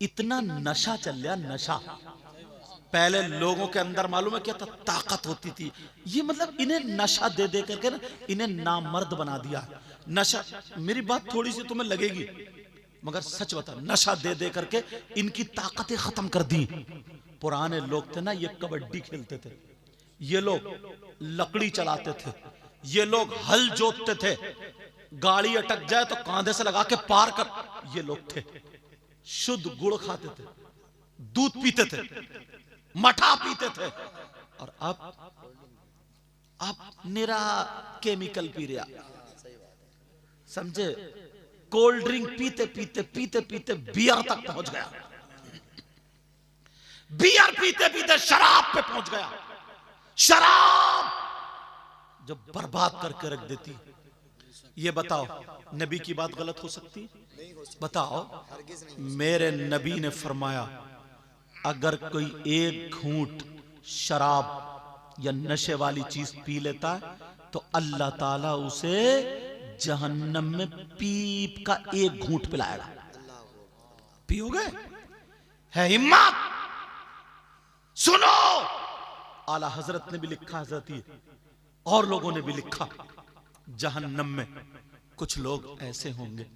इतना नशा चल गया, नशा। पहले लोगों के अंदर मालूम है क्या था, ताकत होती थी। ये मतलब इन्हें नशा दे दे करके ना इन्हें नामर्द बना दिया। नशा, मेरी बात थोड़ी सी तुम्हें लगेगी मगर सच बता, नशा दे दे करके इनकी ताकतें खत्म कर दी। पुराने लोग थे ना, ये कबड्डी खेलते थे, ये लोग लकड़ी चलाते थे, ये लोग हल जोतते थे, गाड़ी अटक जाए तो कांधे से लगा के पार कर, ये लोग थे। शुद्ध गुड़ खाते थे, दूध पीते थे, मठा पीते थे। और अब निरा केमिकल पी रहा, समझे? कोल्ड ड्रिंक पीते पीते पीते पीते बियर तक पहुंच गया, बियर पीते पीते शराब पे पहुंच गया। शराब जो बर्बाद करके रख देती। ये बताओ, नबी की बात गलत हो सकती? बताओ। मेरे नबी ने फरमाया, अगर कोई एक घूंट शराब या नशे वाली चीज पी लेता है तो अल्लाह ताला उसे जहन्नम में पीप का एक घूंट पिलाएगा। पियोगे? है हिम्मत? सुनो, आला हजरत ने भी लिखा, हजरत और लोगों ने भी लिखा, जहन्नम में कुछ लोग ऐसे होंगे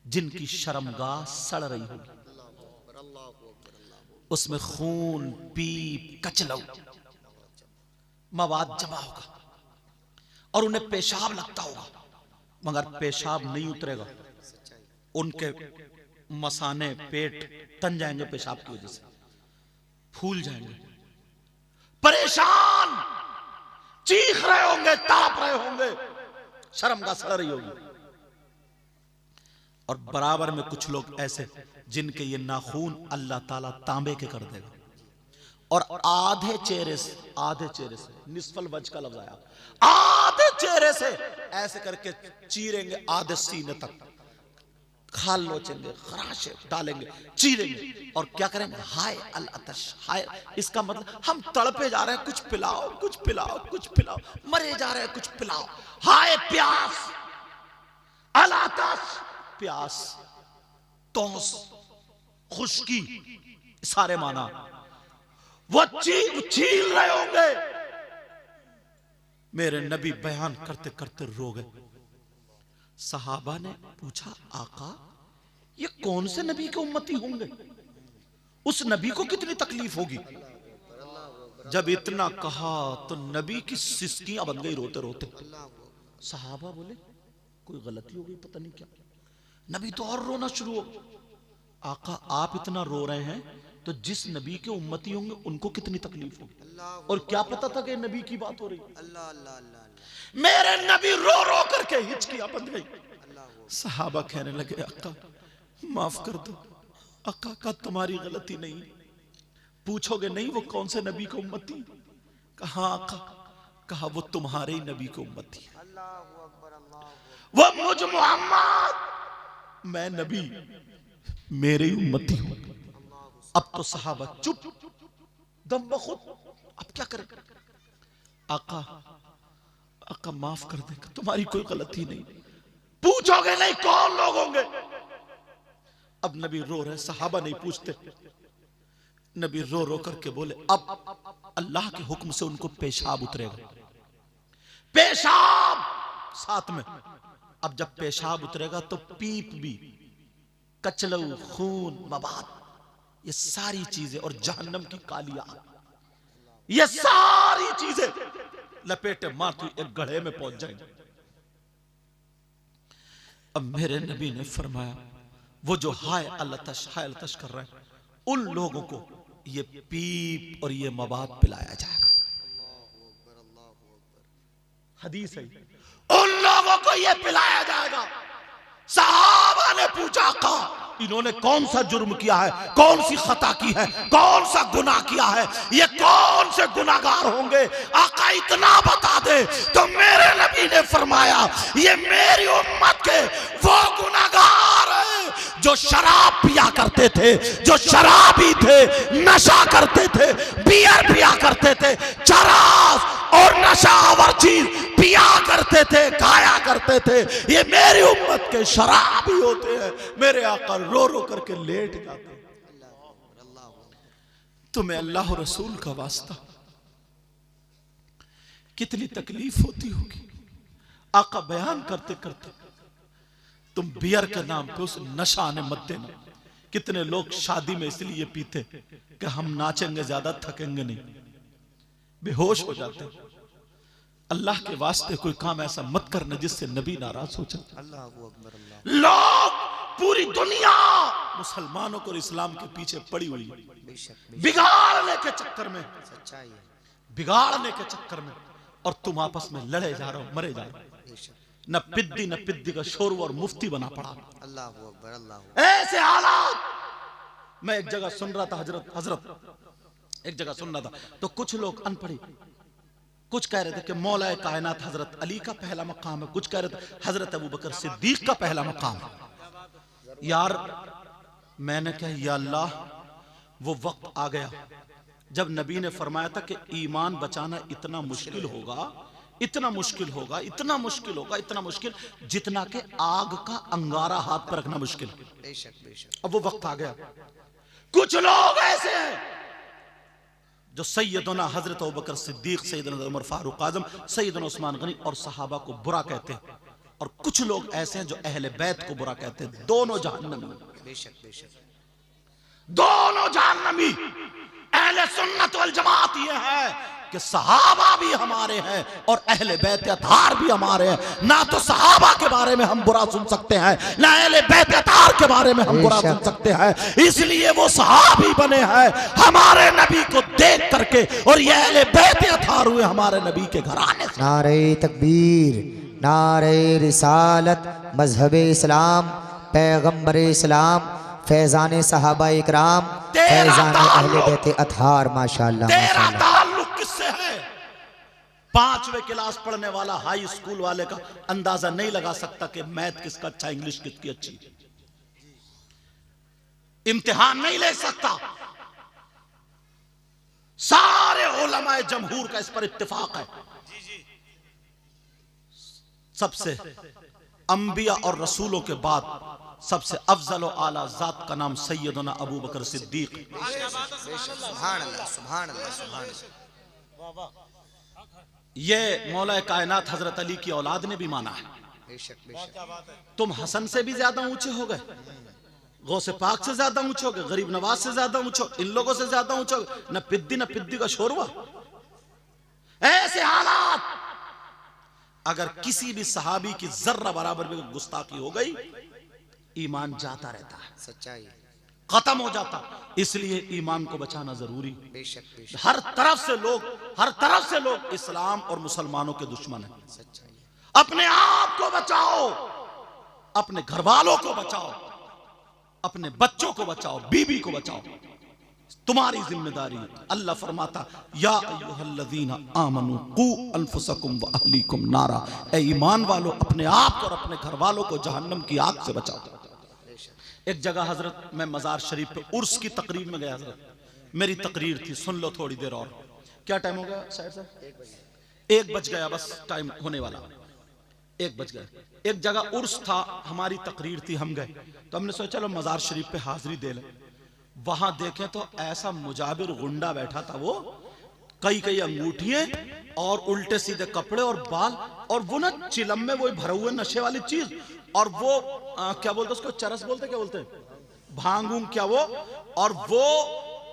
जिनकी शर्मगाह सड़ रही होगी, उसमें खून, पीप, कचलऊ, मवाद जमा होगा और उन्हें पेशाब लगता होगा, मगर पेशाब नहीं उतरेगा। उनके मसाने, पेट तन जाएंगे पेशाब की वजह से, फूल जाएंगे, परेशान, चीख रहे होंगे, तड़प रहे होंगे, शर्मगाह सड़ रही होगी। और बराबर में कुछ लोग ऐसे जिनके ये नाखून अल्लाह ताला तांबे के कर देगा और आधे चेहरे से निस्फल वज का लफ्ज आया, आधे चेहरे से ऐसे करके चीरेंगे, आधे सीने तक खाल लोचेंगे, खराशे डालेंगे, चीरेंगे और क्या करेंगे? हाय अल अतश, हाय। इसका मतलब हम तड़पे जा रहे हैं, कुछ पिलाओ, कुछ पिलाओ, कुछ पिलाओ, मरे जा रहे हैं, कुछ पिलाओ। हाय प्यास, अल अतश, प्यास, तौस, खुश्की, सारे माना। वो छील रहे होंगे। मेरे नबी बयान करते करते रो गए। सहाबा ने पूछा, आका ये कौन से नबी के उम्मती होंगे? उस नबी को कितनी तकलीफ होगी? जब इतना कहा तो नबी की सिसकियां बन गई रोते रोते। सहाबा बोले, कोई गलती हो गई, पता नहीं क्या। नबी तो और रोना शुरू हो। आका आप इतना रो रहे हैं तो जिस नबी के उम्मती होंगे उनको कितनी तकलीफ होगी? और क्या पता था कि नबी की बात हो रही। मेरे नबी रो रो करके हिचकियां बंद गई। सहाबा कहने लगे, आका माफ कर दो। आका का तुम्हारी गलती नहीं। पूछोगे नहीं वो कौन से नबी को उम्मती? कहा आका, कहा वो तुम्हारे ही नबी को उम्मती है, वो मुझ मोहम्मद, मैं नबी, मेरे ही उम्मती हूं। अब तो सहाबा चुप, दम बखुद। अब क्या करें? आका, आका माफ कर दे, तुम्हारी कोई गलती नहीं। पूछोगे नहीं कौन लोग होंगे? अब नबी रो रहे, सहाबा नहीं पूछते। नबी रो रो करके बोले, अब अल्लाह के हुक्म से उनको पेशाब उतरेगा। पेशाब साथ में। अब जब पेशाब उतरेगा तो पीप भी, कचलऊ, खून, मवाद, ये सारी चीजें और जहन्नम की काली आग, ये सारी चीजें लपेटे मारती एक गड्ढे में पहुंच जाएंगे। अब मेरे नबी ने फरमाया, वो जो हाय अलतश, हाय अलतश कर रहे हैं, उन लोगों को ये पीप और ये मवाद पिलाया जाएगा। हदीस है, उन लोगों को ये पिलाया जाएगा। सहाबा ने पूछा, कहा इन्होंने कौन सा जुर्म किया है, कौन सी खता की है, कौन सा गुनाह किया है, ये कौन से गुनाहगार होंगे? आका इतना बता दे। तो मेरे नबी ने फरमाया, ये मेरी उम्मत के वो गुनाहगार हैं जो शराब पिया करते थे, जो शराबी थे, नशा करते थे, बियर पिया करते थे, चरस और नशावर चीज पिया करते थे, खाया करते थे। ये मेरी उम्मत के शराबी होते हैं। मेरे आका रो रो करके लेट जाते हैं। तुम्हें अल्लाह और रसूल का वास्ता, कितनी तकलीफ होती होगी। आका बयान करते करते तुम बियर के नाम पे उस नशा ने मत देना। कितने लोग शादी में इसलिए पीते कि हम नाचेंगे ज्यादा, थकेंगे नहीं, बेहोश हो जाते। अल्लाह के वास्ते कोई काम ऐसा मत करना जिससे नबी नाराज हो जाए। लोग पूरी दुनिया मुसलमानों को इस्लाम के पीछे पड़ी हुई है, बिगाड़ने के चक्कर में, बिगाड़ने के चक्कर में, और तुम आपस में लड़े जा रहे हो, मरे जा रहे हो। न पिद्दी का शोर और मुफ्ती बना पड़ा। अल्लाह अकबर, अल्लाह। ऐसे हालात मैं एक जगह सुन रहा था, हजरत एक जगह सुन रहा था, तो कुछ लोग अनपढ़ी कुछ कह रहे थे कि मौला कायनात हजरत अली का पहला मकाम है, कुछ कह रहे थे हजरत अबू बकर सिद्दीक का पहला मकाम है। यार मैंने कहा या अल्लाह, वो वक्त आ गया जब नबी ने फरमाया था कि ईमान बचाना इतना मुश्किल होगा, इतना मुश्किल होगा, इतना मुश्किल होगा, इतना मुश्किल जितना कि आग का अंगारा हाथ पर रखना मुश्किल। बेशक बेशक। अब वो वक्त आ गया। कुछ लोग ऐसे हैं जो सैयदना हजरत अबू बकर सिद्दीक, सैयदना उमर फारूक आजम, सैयदना उस्मान गनी और सहाबा को बुरा कहते हैं, और कुछ लोग ऐसे हैं जो अहले बैत को बुरा कहते हैं। दोनों जहन्नमी। बेशक बेशक, दोनों जहन्नमी। अहले सुन्नत वल जमात ये है कि सहाबा भी हमारे हैं और अहले बैत अतार भी हमारे हैं। ना तो सहाबा के बारे में हम बुरा सुन सकते हैं, ना अहले बैत अतार के बारे में हम बुरा सुन सकते हैं। इसलिए वो सहाबी बने हैं हमारे नबी को देख करके, और ये अहले बैत अतार हुए हमारे नबी के घराने से। नारे तकबीर, नारे रिसालत, मजहब इस्लाम, पैगंबर इस्लाम, फैजान सहाबा इकराम, फैजान अहले बैत अतार। माशाअल्लाह माशाअल्लाह। किससे है? 5वीं क्लास पढ़ने वाला हाई स्कूल वाले का अंदाजा नहीं लगा सकता कि मैथ किसका अच्छा, इंग्लिश किसकी अच्छी। इम्तिहान नहीं ले सकता। सारे उलमाए जमहूर का इस पर इत्तेफाक है। सबसे अंबिया और रसूलों के बाद सबसे अफजल और आला जात का नाम सैयदना अबू बकर सिद्दीक। सुभान अल्लाह, सुभान अल्लाह, सुभान अल्लाह। ये मौला कायनात हजरत अली की औलाद ने भी माना है। बेशक बेशक। तुम हसन से भी ज्यादा ऊंचे हो गए, गौसे पाक से ज्यादा ऊंचे हो गए, गरीब नवाज से ज्यादा ऊंचे, इन लोगों से ज्यादा ऊंचे हो गए। न पिद्दी का शोरवा। ऐसे हालात अगर किसी भी सहाबी की जर्रा बराबर भी गुस्ताखी हो गई, ईमान जाता रहता है, सच्चाई खत्म हो जाता। इसलिए ईमान को बचाना जरूरी। बेशक बेशक। हर तरफ से लोग इस्लाम और मुसलमानों के दुश्मन हैं। सच्चाई। अपने आप को बचाओ, अपने घर वालों को बचाओ, अपने बच्चों को बचाओ, बीबी को बचाओ, तुम्हारी जिम्मेदारी। अल्लाह फरमाता या अय्युहल्लज़ीना आमनू कू अनफुसकुम व अहलीकुम नारा। ए ईमान वालों, अपने आप और अपने घर वालों को जहन्नम की आग से बचाओ। एक जगह हजरत मैं मजार शरीफ पे उर्स की तकरीर में गया। हजरत मेरी तकरीर थी, सुन लो थोड़ी देर और। क्या टाइम हो गया शायद साहब? 1 बज गया, बस टाइम होने वाला, 1 बज गया। एक जगह उर्स था, हमारी तकरीर थी, हम गए तो हमने सोचा चलो मजार शरीफ पे हाजिरी दे ले। वहां देखे तो ऐसा मुजाबिर गुंडा बैठा था, वो कई अंगूठियां और उल्टे सीधे कपड़े और बाल, और वो ना चिलम में वो भरे हुए नशे वाली चीज, और वो क्या बोलते उसको, चरस बोलते, क्या बोलते, भांगूंग क्या वो, और वो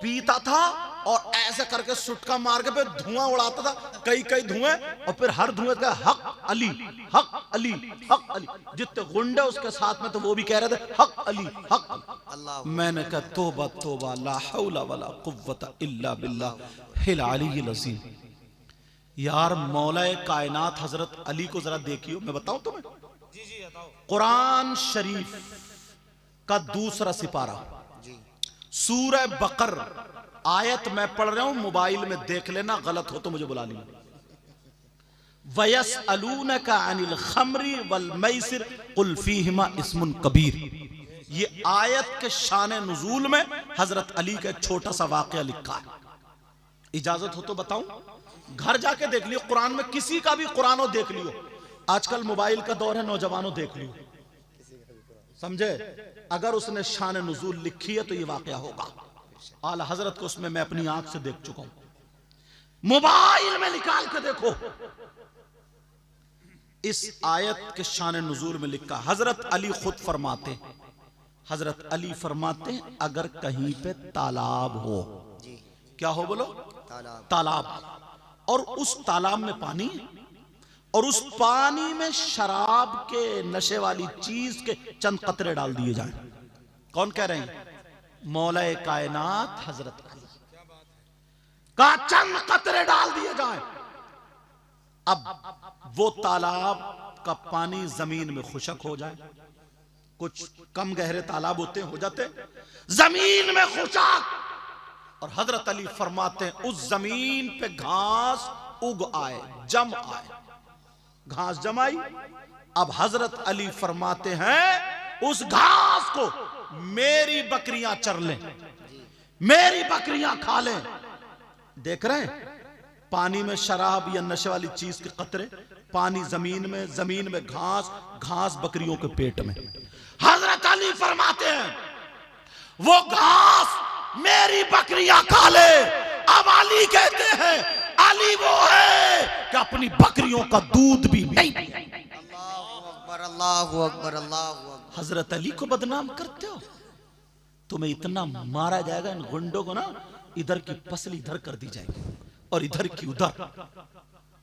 पीता था और ऐसे करके सुटका मार के फिर धुआं उड़ाता था, कई धुएं, और फिर हर धुएं का हक अली, हक अली, हक अली। जितने गुंडे उसके साथ में तो वो भी कह रहे थे हक अली, हक अली। मैंने कहा तौबा तौबा, ला हौला वला कुव्वता इल्ला बिल्लाह हिल अलील अज़ीम। यार मौला कायनात हजरत अली को जरा देखियो। मैं बताऊं तुम्हें, कुरान शरीफ का 2रा सिपारा, सूरह बकर, आयत मैं पढ़ रहा हूं, मोबाइल में देख लेना, गलत हो तो मुझे बुला लेना। वयसअलूनका अनिल खम्री वल मैसिर कुल फीहिमा इस्मुन कबीर। ये आयत के शान नुज़ूल में हजरत अली का एक छोटा सा वाकया लिखा है। इजाजत हो तो बताऊं? घर जाके देख लियो, कुरान में किसी का भी कुरानो देख लियो। आजकल मोबाइल का दौर है, नौजवानों देख लियो, समझे? अगर उसने शान नुज़ूल लिखी है तो ये वाकया होगा। आला हजरत को उसमें मैं अपनी आंख से देख चुका हूं। मोबाइल में निकाल के देखो, इस आयत के शान नुज़ूल में लिखा। हजरत अली खुद फरमाते हैं, हजरत अली फरमाते हैं अगर कहीं पे तालाब हो, क्या हो बोलो? तालाब, और उस तालाब में पानी, और उस पानी में शराब के नशे वाली चीज के चंद कतरे डाल दिए जाएं। कौन कह रहे हैं? मौलाए कायनात हजरत अली का चंद कतरे डाल दिए जाएं। अब वो तालाब का पानी जमीन में खुशक हो जाए, कुछ कम गहरे तालाब होते हो जाते जमीन में खुशक, और हजरत अली फरमाते हैं उस जमीन पे घास उग आए, जम आए, घास जमाई। अब हजरत अली फरमाते हैं उस घास को मेरी बकरियां चर लें, मेरी बकरियां खा लें। देख रहे हैं पानी में शराब या नशे वाली चीज के कतरे, पानी जमीन में, जमीन में घास, घास बकरियों के पेट में। हजरत अली फरमाते हैं वो घास मेरी बकरियां खा ले। अब अली कहते हैं अली वो है कि अपनी बकरियों का दूध भी नहीं पिए। अल्लाहु अकबर, अल्लाहु अकबर। हजरत अली को बदनाम करते हो, तुम्हें इतना मारा जाएगा इन गुंडों को ना, इधर की पसली इधर कर दी जाएगी और इधर की उधर।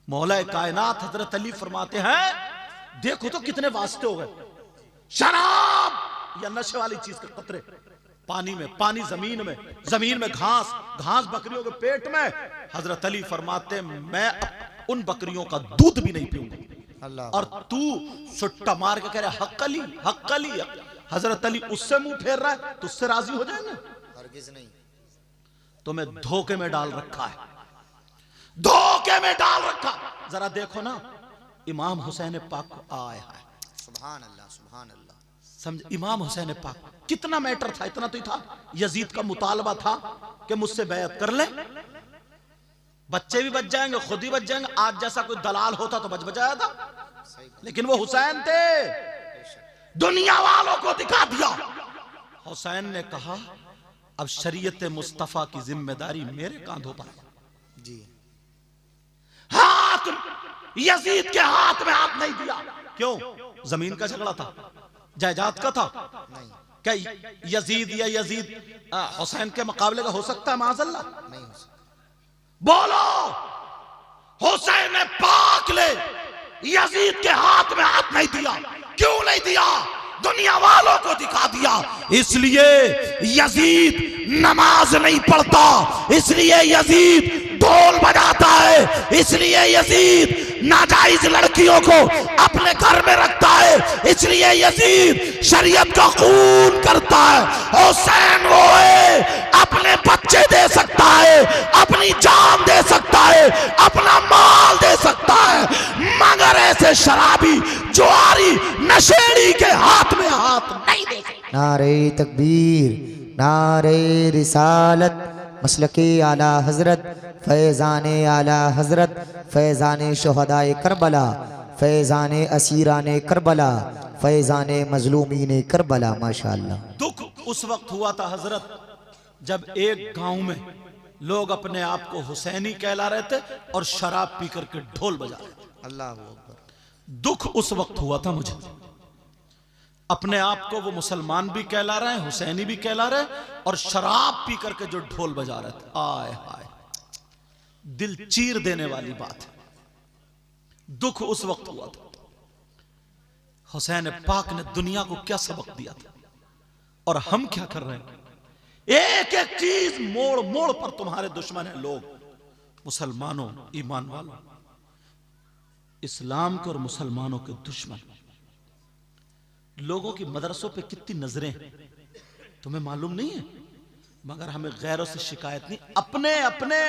मौला कायनात हजरत अली फरमाते हैं देखो तो कितने वास्ते हो गए, शराब या नशे वाली चीज के कतरे पानी में, पानी जमीन में, जमीन में घास, घास बकरियों के पेट में। हजरत अली फरमाते मैं उन बकरियों का दूध भी नहीं पीऊंगा। और तू सुट्टा मार के कह रहा हक अली, हक अली। हजरत अली उससे मुंह फेर रहा है तो उससे राजी हो जाएंगे? हरगिज नहीं। तुम्हें धोखे में डाल रखा है, धोखे में डाल रखा। जरा देखो ना इमाम हुसैन पाक को, आए हाय सुभान अल्लाह, सुभान अल्लाह। समझ, इमाम हुसैन पाक कितना मैटर था, इतना तो ही था। यजीद का मुतालबा था कि मुझसे बैत कर ले, बच्चे भी बच जाएंगे, खुद ही बच जाएंगे। आज जैसा कोई दलाल होता तो बच बचाया था, लेकिन वो हुसैन थे, दुनिया वालों को दिखा दिया। हुसैन ने कहा अब शरीयत मुस्तफा की जिम्मेदारी मेरे कांधों पर है जी। हाथ यजीद के हाथ में हाथ नहीं दिया। क्यों? जमीन का झगड़ा था, जायदाद का था। नहीं। क्या यजीद या यजीद हुसैन के मुकाबले का हो सकता है? माज़अल्लाह नहीं हो सकता। बोलो हुसैन पाक ले यजीद के हाथ में हाथ नहीं दिया, क्यों नहीं दिया? दुनिया वालों को दिखा दिया। इसलिए यजीद नमाज नहीं पढ़ता, इसलिए यजीद ढोल बजाता है, इसलिए यजीद नाजायज लड़कियों को अपने घर में रखता है, इसलिए यजीद शरीयत का खून करता है। हुसैन वो है अपने बच्चे दे सकता है, अपनी जान दे सकता है, अपना माल दे सकता है, मगर ऐसे शराबी जुआरी नशेड़ी के हाथ में हाथ नहीं दे सकता। नारे तकबीर, नारे रिसालत, मसलके आला हजरत, फैज़ाने आला हजरत, फैज़ाने शुहदाए करबला, फैज़ाने असीराने करबला, फैज़ाने मजलूमीने करबला। माशाअल्लाह। दुख उस वक्त हुआ था हजरत जब एक गांव में लोग अपने आप को हुसैनी कहला रहे थे और शराब पी करके ढोल बजा रहे थे। अल्लाह अकबर। दुख उस वक्त हुआ था मुझे, अपने आप को वो मुसलमान भी कहला रहे हैं, हुसैनी भी कहला रहे हैं, और शराब पी करके जो ढोल बजा रहे थे। आय हाय, दिल चीर देने वाली बात है। दुख उस वक्त हुआ था। हुसैन पाक ने दुनिया को क्या सबक दिया था, और हम क्या कर रहे हैं? एक एक चीज मोड़ मोड़ पर तुम्हारे दुश्मन है लोग, मुसलमानों, ईमान वालों, इस्लाम के और मुसलमानों के दुश्मन। लोगों की मदरसों पे कितनी नजरें तुम्हें मालूम नहीं है, मगर हमें गैरों से शिकायत नहीं। अपने अपने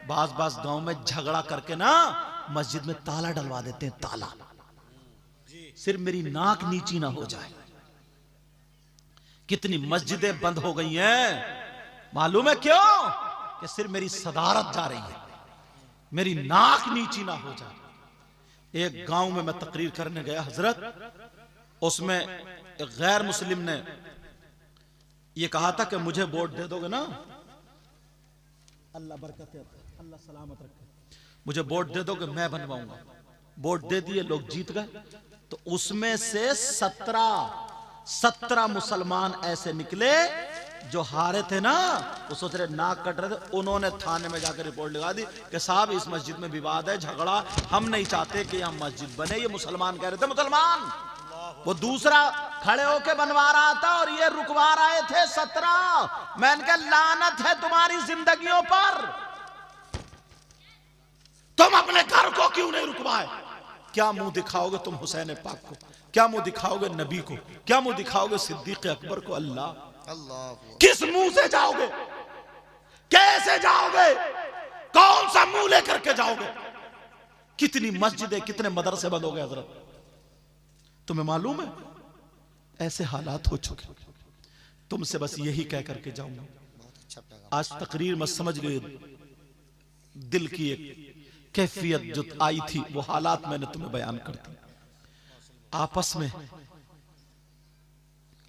बाज बाज गांव में झगड़ा करके ना मस्जिद में ताला डलवा देते हैं, ताला, सिर्फ मेरी नाक नीची ना हो जाए। कितनी मस्जिदें बंद हो गई हैं मालूम है क्यों? कि सिर्फ मेरी सदारत जा रही है, मेरी नाक नीची ना हो जाए। एक गांव में मैं तकरीर करने गया हजरत, उसमें एक गैर मुस्लिम ने यह कहा था कि मुझे वोट दे दोगे ना, अल्लाह बरकत अल्लाह सलामत रखे, मुझे वोट दे दोगे मैं बनवाऊंगा। वोट दे दिए, लोग जीत गए। तो उसमें से 17 मुसलमान ऐसे निकले जो हारे थे ना, वो सोच रहे नाक कट रहे थे, उन्होंने थाने में जाकर रिपोर्ट लगा दी कि साहब इस मस्जिद में विवाद है, झगड़ा, हम नहीं चाहते कि यहां मस्जिद बने। ये मुसलमान कह रहे थे, मुसलमान। वो दूसरा खड़े होके बनवा रहा था और ये रुकवा रहे थे 17। मैंने कहा लानत है तुम्हारी जिंदगियों पर, तुम अपने घर को क्यों नहीं रुकवाए? क्या मुंह दिखाओगे तुम हुसैन पाक को? क्या मुंह दिखाओगे नबी को? क्या मुंह दिखाओगे सिद्दीक अकबर को? अल्लाह, किस मुंह से जाओगे? कैसे जाओगे? कौन सा मुंह लेकर के जाओगे? कितनी मस्जिदें, कितने मदरसे बंद हो गए हजरत, तुम्हें मालूम है? ऐसे हालात हो चुके। तुमसे बस यही कह करके जाऊंगा, आज तकरीर में समझ गए दिल की एक कैफियत जो आई थी, वो हालात मैंने तुम्हें बयान कर दी। आपस में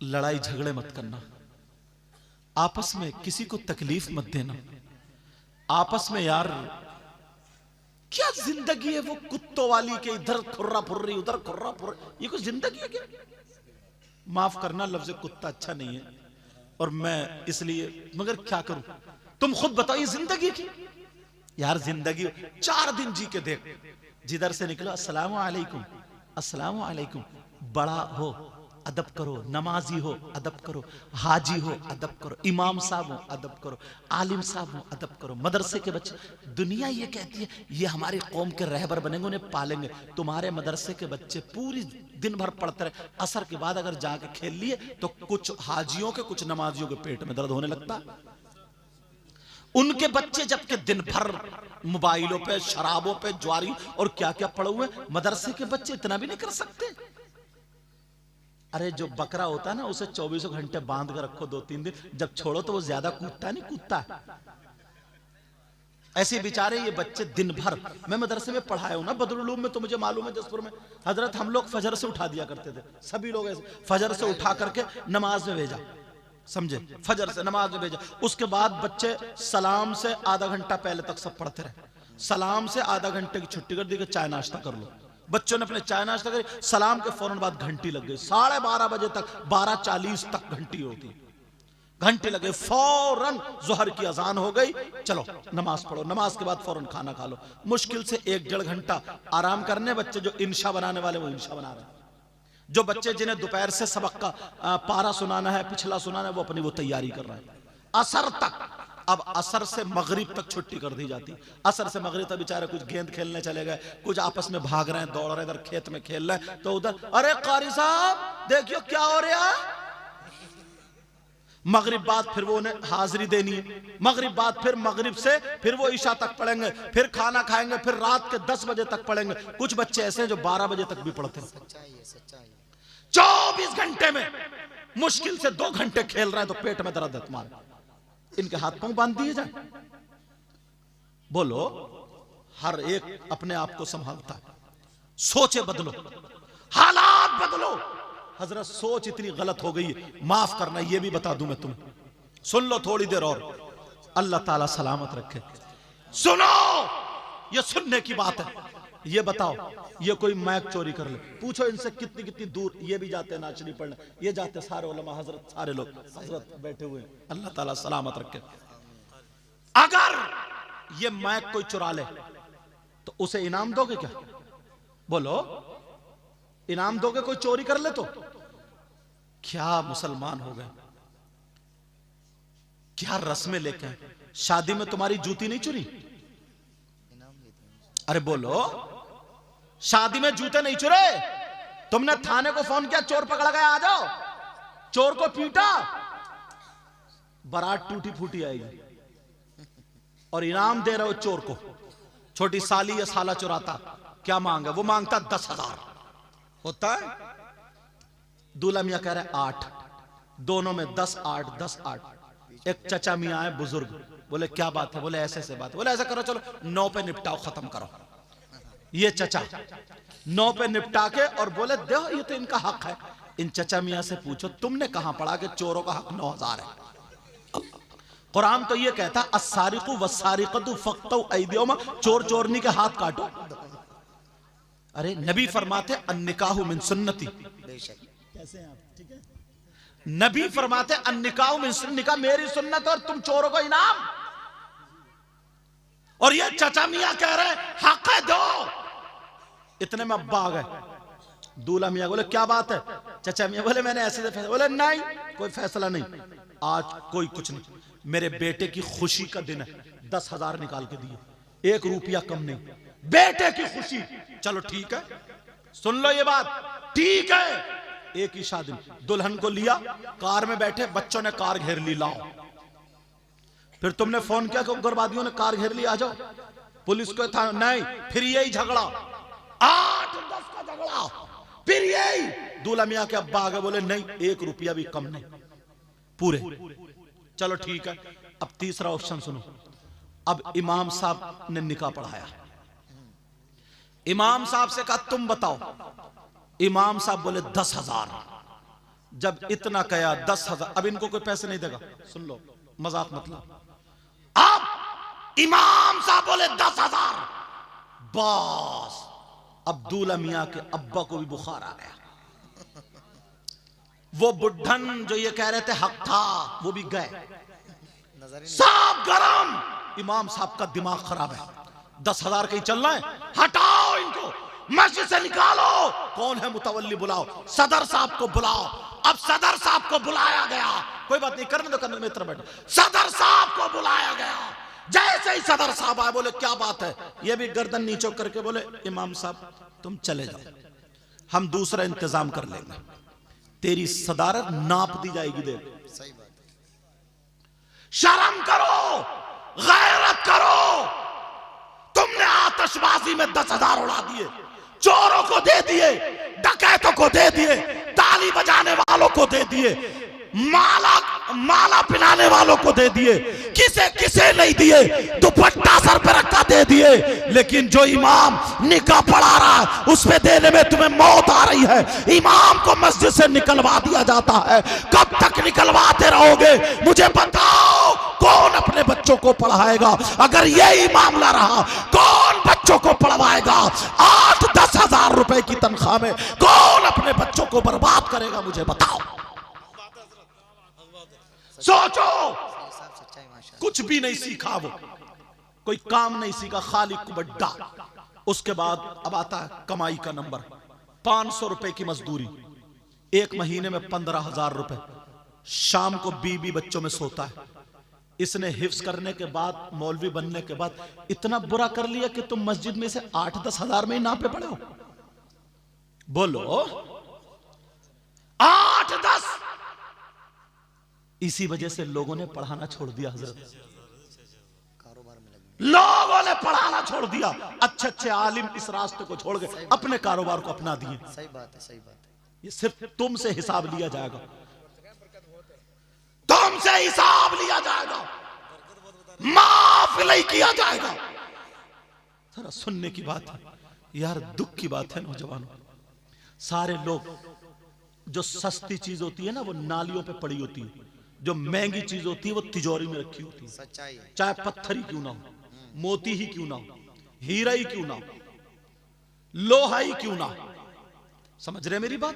लड़ाई झगड़े मत करना, आपस में किसी को तकलीफ मत देना, आपस में यार क्या जिंदगी है वो कुत्तों वाली के, इधर खुर्रा फुर्री उधर खुर्रा फुर्री, ये कोई जिंदगी है क्या? माफ करना, लफ्ज कुत्ता अच्छा नहीं है और मैं इसलिए, मगर क्या करूं? तुम खुद बताओ, ये जिंदगी की यार, जिंदगी 4 दिन जी के देख, जिधर से निकलो अस्सलाम वालेकुम, अस्सलाम वालेकुम, बड़ा हो अदब करो, नमाजी हो अदब करो, हाजी हो अदब करो, इमाम साहब हो अदब करो, आलिम साहब हो अदब करो, मदरसे के बच्चे। दुनिया ये कहती है ये हमारी कौम के रहबर बनेंगे, उन्हें पालेंगे। तुम्हारे मदरसे के बच्चे पूरी दिन भर पढ़ते रहे, असर के बाद अगर जाके खेल लिए तो कुछ हाजियों के, कुछ नमाजियों के पेट में दर्द होने लगता। उनके बच्चे जबकि दिन भर मोबाइलों पे, शराबों पे, ज्वारी और क्या क्या पड़े हुए, मदरसे के बच्चे इतना भी नहीं कर सकते। अरे जो बकरा होता है ना, उसे 24 घंटे बांध कर रखो 2-3 दिन, जब छोड़ो तो वो ज्यादा कूदता नहीं, कूदता ऐसे बेचारे ये बच्चे दिन भर। मैं मदरसे में पढ़ाया हूं ना बदरुल उलूम में, तो मुझे मालूम है जसपुर में हजरत हम लोग फजर से उठा दिया करते थे, सभी लोग ऐसे फजर से उठा करके नमाज में भेजा, समझे, फजर से नमाज में भेजा। उसके बाद बच्चे सलाम से आधा घंटा पहले तक सब पढ़ते रहे, सलाम से आधा घंटे की छुट्टी कर दी कि चाय नाश्ता कर लो। बच्चों ने अपने चाय नाश्ता करी, सलाम के फौरन बाद घंटी लग गई, 12:30 बजे तक, 12:40 तक घंटी होती, घंटी लगे, फौरन जोहर की अजान हो गई, चलो नमाज पढ़ो, नमाज के बाद फौरन खाना खा लो। मुश्किल से 1-1.5 घंटा आराम करने, बच्चे जो इंशा बनाने वाले वो इंशा बना रहे हैं, जो बच्चे जिन्हें दोपहर से सबक का पारा सुनाना है, पिछला सुनाना है, वो अपनी वो तैयारी कर रहे हैं। असर तक, अब असर से मगरिब तक छुट्टी कर दी जाती, असर से मगरिब तक बेचारे कुछ गेंद खेलने चले गए, कुछ आपस में भाग रहे हैं, दौड़ रहे हैं, इधर खेत में खेल रहे हैं, तो उधर अरे कारी साहब देखियो क्या हो रहा है। मगरिब बाद फिर वो उन्हें हाजिरी देनी है, मगरिब बाद फिर मगरिब से फिर वो ईशा तक पढ़ेंगे, फिर खाना खाएंगे, फिर रात के 10 बजे तक पढ़ेंगे। कुछ बच्चे ऐसे हैं जो 12 बजे तक भी पढ़ते हैं। 24 घंटे में मुश्किल से 2 घंटे खेल रहे हैं तो पेट में दर्द है तुम्हारे, इनके हाथ पांव बांध दिए जाए। बोलो, हर एक अपने आप को संभालता है, सोचे बदलो, हालात बदलो। हजरत सोच इतनी गलत हो गई है, माफ करना, ये भी बता दूं मैं तुम्हें, सुन लो थोड़ी देर और, अल्लाह ताला सलामत रखे। सुनो, ये सुनने की बात है। ये बताओ, ये कोई मैक चोरी कर ले, पूछो इनसे कितनी कितनी दूर ये भी जाते हैं नाचनी पढ़ने, ये जाते सारे उलमा हजरत, सारे लोग हजरत बैठे हुए, अल्लाह ताला सलामत रखे। अगर ये मैक कोई चुरा ले तो उसे इनाम दोगे क्या? बोलो, इनाम दोगे? कोई चोरी कर ले तो क्या मुसलमान हो गए, क्या रस्में लेके आए। शादी में तुम्हारी जूती नहीं चुरी? अरे बोलो, शादी में जूते नहीं चुरे? तुमने थाने को फोन किया, चोर पकड़ा गया, आ जाओ, चोर को पीटा, बारात टूटी फूटी आएगी और इनाम दे रहे हो चोर को। छोटी साली या साला चुराता, क्या मांगा? वो मांगता 10,000 होता है, दूल्हा मियां कह रहे 8, दोनों में 10, 8, 10, 8, एक चचा मियाँ आए बुजुर्ग, बोले क्या बात है? बोले ऐसे ऐसे बात है। बोले ऐसा करो, चलो 9 पे निपटाओ, खत्म करो। ये चचा 9 पे निपटा के और बोले दो, ये तो इनका हक है। इन चचा मियाँ से पूछो तुमने कहां पढ़ा कि चोरों का हक 9000 है? कुरान तो ये कहता अस्सारिकु वस्सारिकतु फक्तु ऐदियुहुमा, चोर चोरनी के हाथ काटो। अरे नबी फरमाते अन्निकाहु मिन सुन्नती। कैसे हैं आप? ठीक है। नबी फरमाते अन्निकाहु मिन सुन्नती, निकाह मेरी सुन्नत और तुम चोरों को इनाम। और ये चचा मियां कह रहे हक है दो। इतने में अब्बा आ गए। दूल्हा मियां बोले क्या बात है? चचा मियां बोले मैंने ऐसे फैसला। बोले नहीं कोई फैसला नहीं, आज कोई कुछ नहीं, मेरे बेटे की खुशी का दिन है, 10,000 निकाल के दिए, 1 रुपया कम नहीं, बेटे की खुशी। चलो ठीक है, सुन लो ये बात, ठीक है। एक ही शादी, दुल्हन को लिया, कार में बैठे, बच्चों ने कार घेर ली, लाओ। फिर तुमने फोन किया कि उग्रवादियों ने कार घेर ली, आ जाओ। पुलिस को था नहीं, फिर यही झगड़ा, 8-10 का झगड़ा, फिर यही। दूल्हा मियां के अब्बा आ गए, बोले नहीं 1 रुपया भी कम नहीं, पूरे। चलो ठीक है। अब तीसरा ऑप्शन सुनो। अब इमाम साहब ने निकाह पढ़ाया। इमाम साहब से कहा तुम बताओ। इमाम साहब बोले 10,000। जब इतना कहा 10,000, अब इनको कोई पैसे नहीं देगा, सुन लो मजाक मतलब। अब इमाम साहब बोले 10,000, बस अब दूल्हा मियां के अब्बा को भी बुखार आ गया। वो बुढ़न जो ये कह रहे थे हक था, वो भी गए, सब गरम। इमाम साहब का दिमाग खराब है, 10,000 कहीं चलना है, हटाओ इनको, मस्जिद से निकालो। कौन है मुतवल्ली? बुलाओ, सदर साहब को बुलाओ। अब सदर साहब को बुलाया गया, कोई बात नहीं, करने दो, करने दो, मित्र बैठो। सदर साहब को बुलाया गया। जैसे ही सदर साहब आए, बोले क्या बात है? ये भी गर्दन नीचे करके बोले इमाम साहब तुम चले जाओ, हम दूसरा इंतजाम कर लेंगे, तेरी सदारत नाप दी जाएगी। दे सही बात है। शर्म करो, गैरत करो। तुमने आतिशबाजी में 10,000 उड़ा दिए, चोरों को दे दिए, डकैतों को दे दिए, ताली बजाने वालों को दे दिए, माला पिलाने वालों को दे दिए, किसे नहीं दिए, दुपट्टा सर पर रखा दे दिए। लेकिन जो इमाम निकाह पढ़ा रहा है उस पे देने में तुम्हें मौत आ रही है। इमाम को मस्जिद से निकलवा दिया जाता है। कब तक निकलवाते रहोगे? मुझे बताओ, कौन अपने बच्चों को पढ़ाएगा? अगर यही मामला रहा, कौन बच्चों को पढ़वाएगा? 8-10 हजार रुपए की तनख्वाह में कौन अपने बच्चों को बर्बाद करेगा? मुझे बताओ। सोचो, कुछ भी नहीं सीखा, वो कोई काम नहीं सीखा, खाली कुबड्डा। उसके बाद अब आता है कमाई का नंबर, 500 रुपए की मजदूरी, 1 महीने में 15,000 रुपए। शाम को बीबी बच्चों में सोता है। इसने हिफ्ज करने के बाद, मौलवी बनने के बाद इतना बुरा कर लिया कि तुम मस्जिद में से 8-10 हजार में ही नापे पड़े हो। बोलो 8-10। इसी वजह से लोगों ने पढ़ाना छोड़ दिया। हजरत, लोगों ने पढ़ाना छोड़ दिया। अच्छे आलिम इस रास्ते को छोड़ गए, अपने कारोबार को अपना दिए। सही बात है, सही बात है। ये सिर्फ तुमसे हिसाब लिया जाएगा, तुमसे हिसाब लिया जाएगा, माफ नहीं किया जाएगा। जरा सुनने की बात है यार, दुख की बात है नौजवानों। सारे लोग, जो सस्ती चीज होती है ना वो नालियों पे पड़ी होती है, जो महंगी चीज होती है वो तिजोरी में रखी होती है। सच्चाई है। चाहे पत्थर ही क्यों ना हो, मोती ही क्यों ना हो, हीरा ही क्यों ना हो, लोहा ही क्यों ना हो। समझ रहे मेरी बात?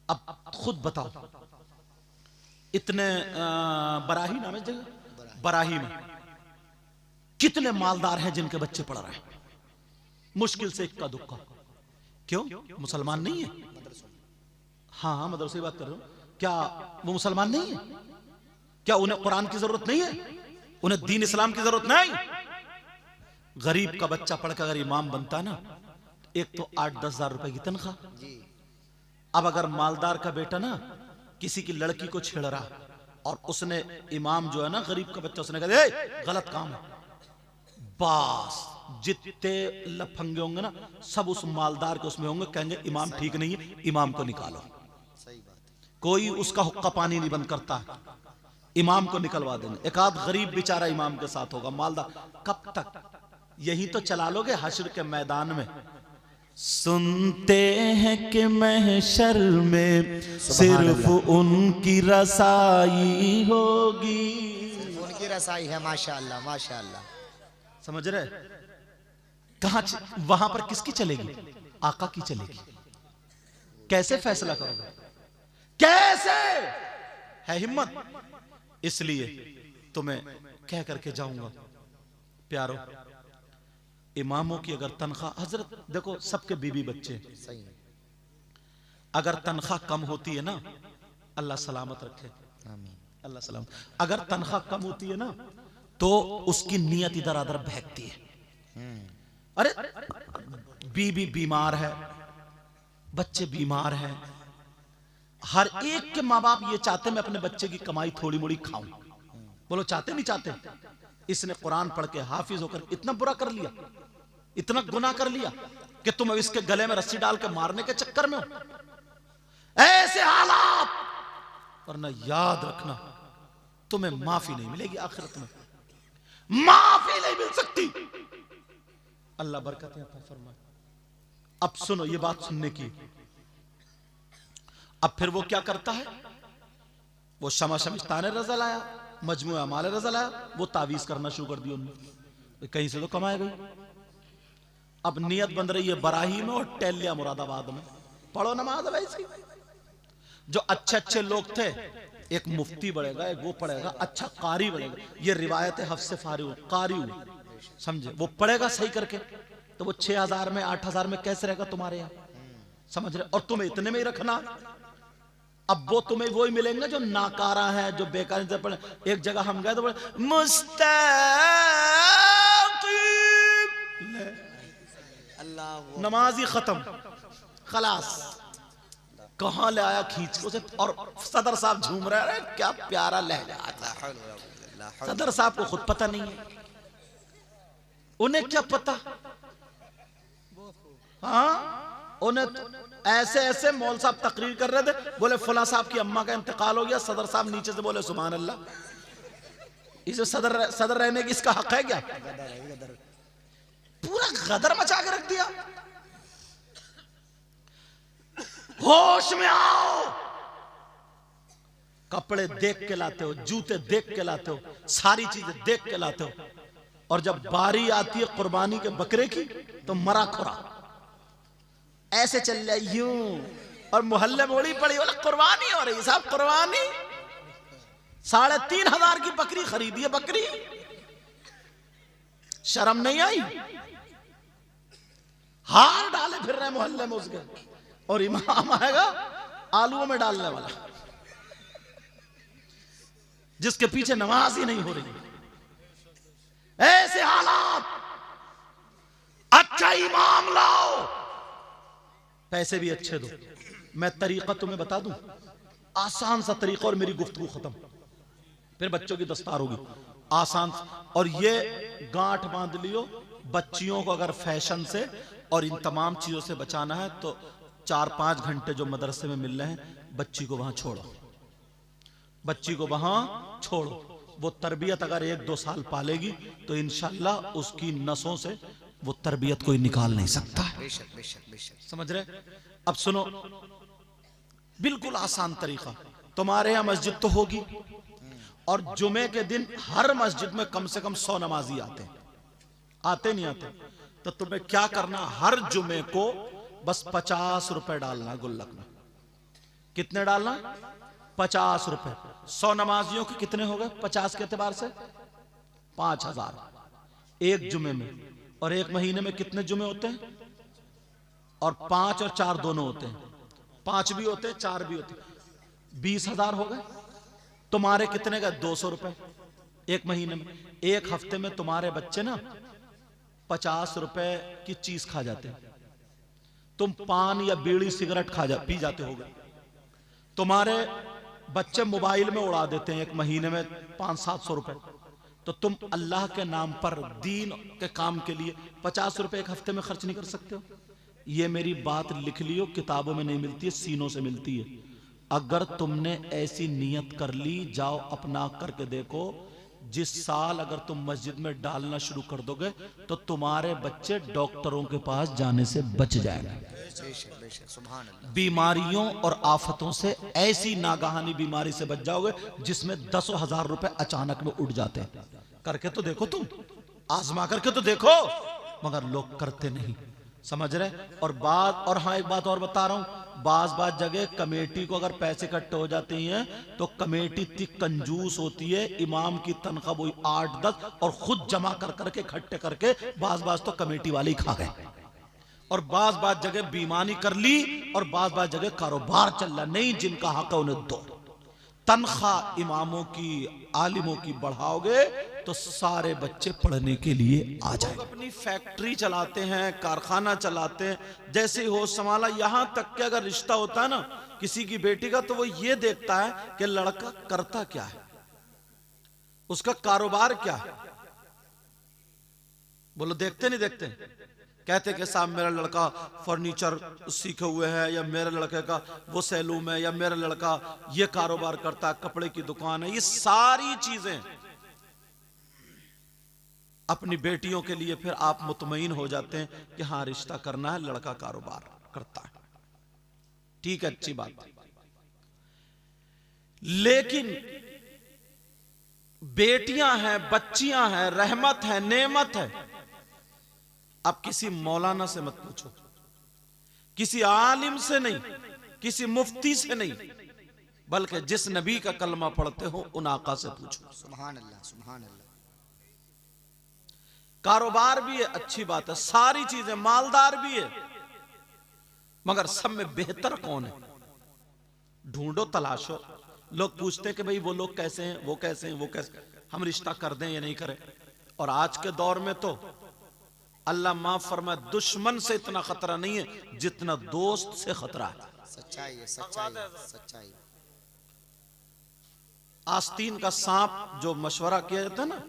अब खुद बताओ, इतने बराही नाम है जगह, बराही में कितने मालदार हैं जिनके बच्चे पढ़ रहे हैं? मुश्किल से इक्का दुक्का। क्यों? मुसलमान नहीं है। हाँ, मदरसे की बात कर रहा हूं। क्या वो मुसलमान नहीं है? क्या उन्हें कुरान की जरूरत नहीं है? उन्हें दीन इस्लाम की जरूरत नहीं? गरीब का बच्चा पढ़कर अगर इमाम बनता ना, एक तो 8-10 हजार रुपए की तनख्वाह। अब अगर मालदार का बेटा ना किसी की लड़की को छेड़ रहा और उसने इमाम जो है ना, गरीब का बच्चा, उसने कहा गलत काम है, बस जितने लफंगे होंगे ना सब उस मालदार के उसमें होंगे, कहेंगे इमाम ठीक नहीं है, इमाम को निकालो। सही बात है। कोई उसका हुक्का पानी नहीं बंद करता। इमाम को निकलवा देंगे, एक आध गरीब बेचारा इमाम के साथ होगा, मालदार। कब तक? यही तो चला लोगे हश्र के मैदान में। सुनते हैं कि महशर में सिर्फ उनकी रसाई होगी। उनकी रसाई है, माशाअल्लाह माशाअल्लाह। समझ रहे? कहां वहां पर किसकी चलेगी? आका की चलेगी। कैसे फैसला करोगे? कैसे है हिम्मत? इसलिए तुम्हें कह करके जाऊंगा प्यारो, इमामों की अगर तनख्वाह, हजरत देखो सबके बीवी बच्चे, सही है। अगर तनख्वाह कम होती है ना, अल्लाह सलामत रखे, आमीन। अल्लाह सलामत। अगर तनख्वाह कम होती है ना तो उसकी नीयत इधर उधर बहकती है। अरे बीवी बीमार है, बच्चे बीमार हैं, हर एक के माँ बाप ये चाहते मैं अपने बच्चे की कमाई थोड़ी मोड़ी खाऊं। बोलो चाहते नहीं चाहते? इसने कुरान पढ़ के हाफिज होकर इतना बुरा कर लिया, इतना गुनाह कर लिया कि तुम अब इसके गले में रस्सी डाल के मारने के चक्कर में हो। ऐसे हालात, वरना याद रखना तुम्हें माफी नहीं मिलेगी आखिरत में, माफी नहीं मिल सकती। अल्लाह बरकतें अता फरमाए। अब सुनो, ये बात सुनने की। अब फिर वो क्या करता है? वो शमा शमिस्तान रजा लाया, मजमू अमाल रजा लाया, वो तावीज करना शुरू कर दिया उन्होंने। कहीं से तो कमाए गई। अब नियत बन रही है बराही में और टेलिया मुरादाबाद में। पढ़ो नमाज वैसी। जो अच्छे अच्छे लोग थे, एक मुफ्ती बढ़ेगा, एक वो पढ़ेगा, अच्छा कारी बढ़ेगा। ये रिवायत है हफ्स फारिऊ कारी, समझे? वो पढ़ेगा सही करके तो वो 6000 में 8000 में कैसे रहेगा तुम्हारे यहाँ? समझ रहे? और तुम्हें इतने में ही रखना। अब वो तुम्हें वही मिलेंगे जो नाकारा है, जो बेकार से पढ़े। एक जगह हम गए तो बोले मुस्ताकीम, नमाज ही खत्म, खलास। कहां ले आया खींच के उसे, और सदर साहब झूम रहे हैं। क्या प्यारा लहजा आता है। सदर साहब को खुद पता नहीं है, उन्हें क्या पता? हाँ, उन्हें ऐसे ऐसे मौल साहब तकरीर कर रहे थे, बोले फला साहब की अम्मा का इंतकाल हो गया। सदर साहब नीचे से बोले सुभान अल्लाह। इसे सदर रहने की इसका हक है क्या? पूरा गदर मचा के रख दिया। होश में आओ। कपड़े देख के लाते हो, जूते देख के लाते हो, सारी चीजें देख के लाते हो, और जब बारी आती है कुर्बानी के बकरे की तो मरा खुरा ऐसे चल रहा यूं, और मोहल्ले में ओड़ी पड़ी, बोला कुर्बानी हो रही साहब, कुर्बानी। 3500 की बकरी खरीदी है, बकरी। शर्म नहीं आई? हार डाले फिर रहे मोहल्ले में उसके, और इमाम आएगा आलूओं में डालने वाला, जिसके पीछे नमाज ही नहीं हो रही। ऐसे हालात, अच्छा इमाम लाओ, पैसे भी अच्छे दो। मैं तरीका तुम्हें बता दूं, आसान सा तरीका, और मेरी गुफ्तगू खत्म। फिर बच्चों की दस्तार होगी आसान। और ये गांठ बांध लियो, बच्चियों को अगर फैशन से और इन तमाम चीजों से बचाना है तो 4-5 घंटे जो मदरसे में मिल रहे हैं, बच्ची को वहां छोड़ो, बच्ची को वहां छोड़ो। वो तरबियत अगर 1-2 साल पालेगी तो इंशाल्लाह उसकी नसों से वो तरबियत कोई निकाल नहीं सकता है। बेशक बेशक बेशक। समझ रहे? अब सुनो, बिल्कुल आसान तरीका। तुम्हारे यहां मस्जिद तो होगी, और जुमे के दिन हर मस्जिद में कम से कम 100 नमाजी आते हैं। आते नहीं आते? तो तुम्हें क्या करना, हर जुमे को बस 50 रुपए डालना गुल्लक में। कितने डालना? 50 रुपए। 100 नमाजियों के कितने हो गए 50 के एतबार से? 5000 एक जुमे में। और एक महीने में कितने जुमे होते हैं? और 5 और 4 दोनों होते हैं, 5 भी होते हैं 4 भी होते हैं। 20,000 हो गए। तुम्हारे कितने का? 200 रुपए एक महीने में। एक हफ्ते में तुम्हारे बच्चे ना 50 रुपए की चीज खा जाते हैं। तुम पान या बीड़ी सिगरेट पी जाते होगे। तुम्हारे बच्चे मोबाइल में उड़ा देते हैं एक महीने में 500-700 रुपए। तो तुम अल्लाह के नाम पर दीन के काम के लिए 50 रुपए एक हफ्ते में खर्च नहीं कर सकते हो? ये मेरी बात लिख लियो, किताबों में नहीं मिलती है, सीनों से मिलती है। अगर तुमने ऐसी नियत कर ली, जाओ अपना करके देखो, जिस साल अगर तुम मस्जिद में डालना शुरू कर दोगे तो तुम्हारे बच्चे डॉक्टरों के पास जाने से बच जाएंगे। बेशक बेशक, सुभान अल्लाह। बीमारियों और आफतों से, ऐसी नागाहानी बीमारी से बच जाओगे जिसमें 10,000 रुपए अचानक में उड़ जाते हैं। करके तो देखो, तुम आजमा करके तो देखो, मगर लोग करते नहीं, समझ रहे। और हाँ, एक बात और बता रहा हूं, बाज जगह कमेटी को अगर पैसे इकट्ठे हो जाते हैं तो कमेटी इतनी कंजूस होती है, इमाम की तनख्वाह वही 8-10 और खुद जमा कर करके इकट्ठे करके बाज तो कमेटी वाले ही खा गए। और बाज जगह बेईमानी कर ली और बाज जगह कारोबार चल रहा, नहीं जिनका हक है उन्हें दो। तनख्वाह इमामों की, आलिमों की बढ़ाओगे तो सारे बच्चे पढ़ने के लिए आ जाएंगे। अपनी फैक्ट्री चलाते हैं, कारखाना चलाते हैं, जैसे ही होश संभाला, यहां तक कि अगर रिश्ता होता है ना किसी की बेटी का, तो वो ये देखता है कि लड़का करता क्या है, उसका कारोबार क्या है। बोलो देखते नहीं देखते? कहते कि साहब मेरा लड़का फर्नीचर सीखे हुए है, या मेरे लड़के का वो सैलून है, या मेरा लड़का ये कारोबार करता है, कपड़े की दुकान है। ये सारी चीजें अपनी बेटियों के लिए फिर आप मुतमईन हो जाते हैं कि हाँ रिश्ता करना है, लड़का कारोबार करता है, ठीक है, अच्छी बात है। लेकिन बेटियां हैं, बच्चियां हैं, रहमत है, नेमत है। अब किसी मौलाना से मत पूछो, किसी आलिम से नहीं, किसी मुफ्ती से नहीं, बल्कि जिस नबी का कलमा पढ़ते हो उन आका से पूछो। सुभान अल्लाह, सुभान अल्लाह। कारोबार भी है, अच्छी बात है, सारी चीजें, मालदार भी है, मगर सब में बेहतर कौन है? ढूंढो, तलाशो। लोग पूछते हैं कि भाई वो लोग कैसे हैं, वो कैसे हैं, वो कैसे, हम रिश्ता कर दें या नहीं करें। और आज के दौर में तो अल्लाह माफ फरमाए, दुश्मन से इतना खतरा नहीं है जितना दोस्त से खतरा है। सच्चाई है, सच्चाई है, सच्चाई। आस्तीन का सांप जो मशवरा किया जाता है ना,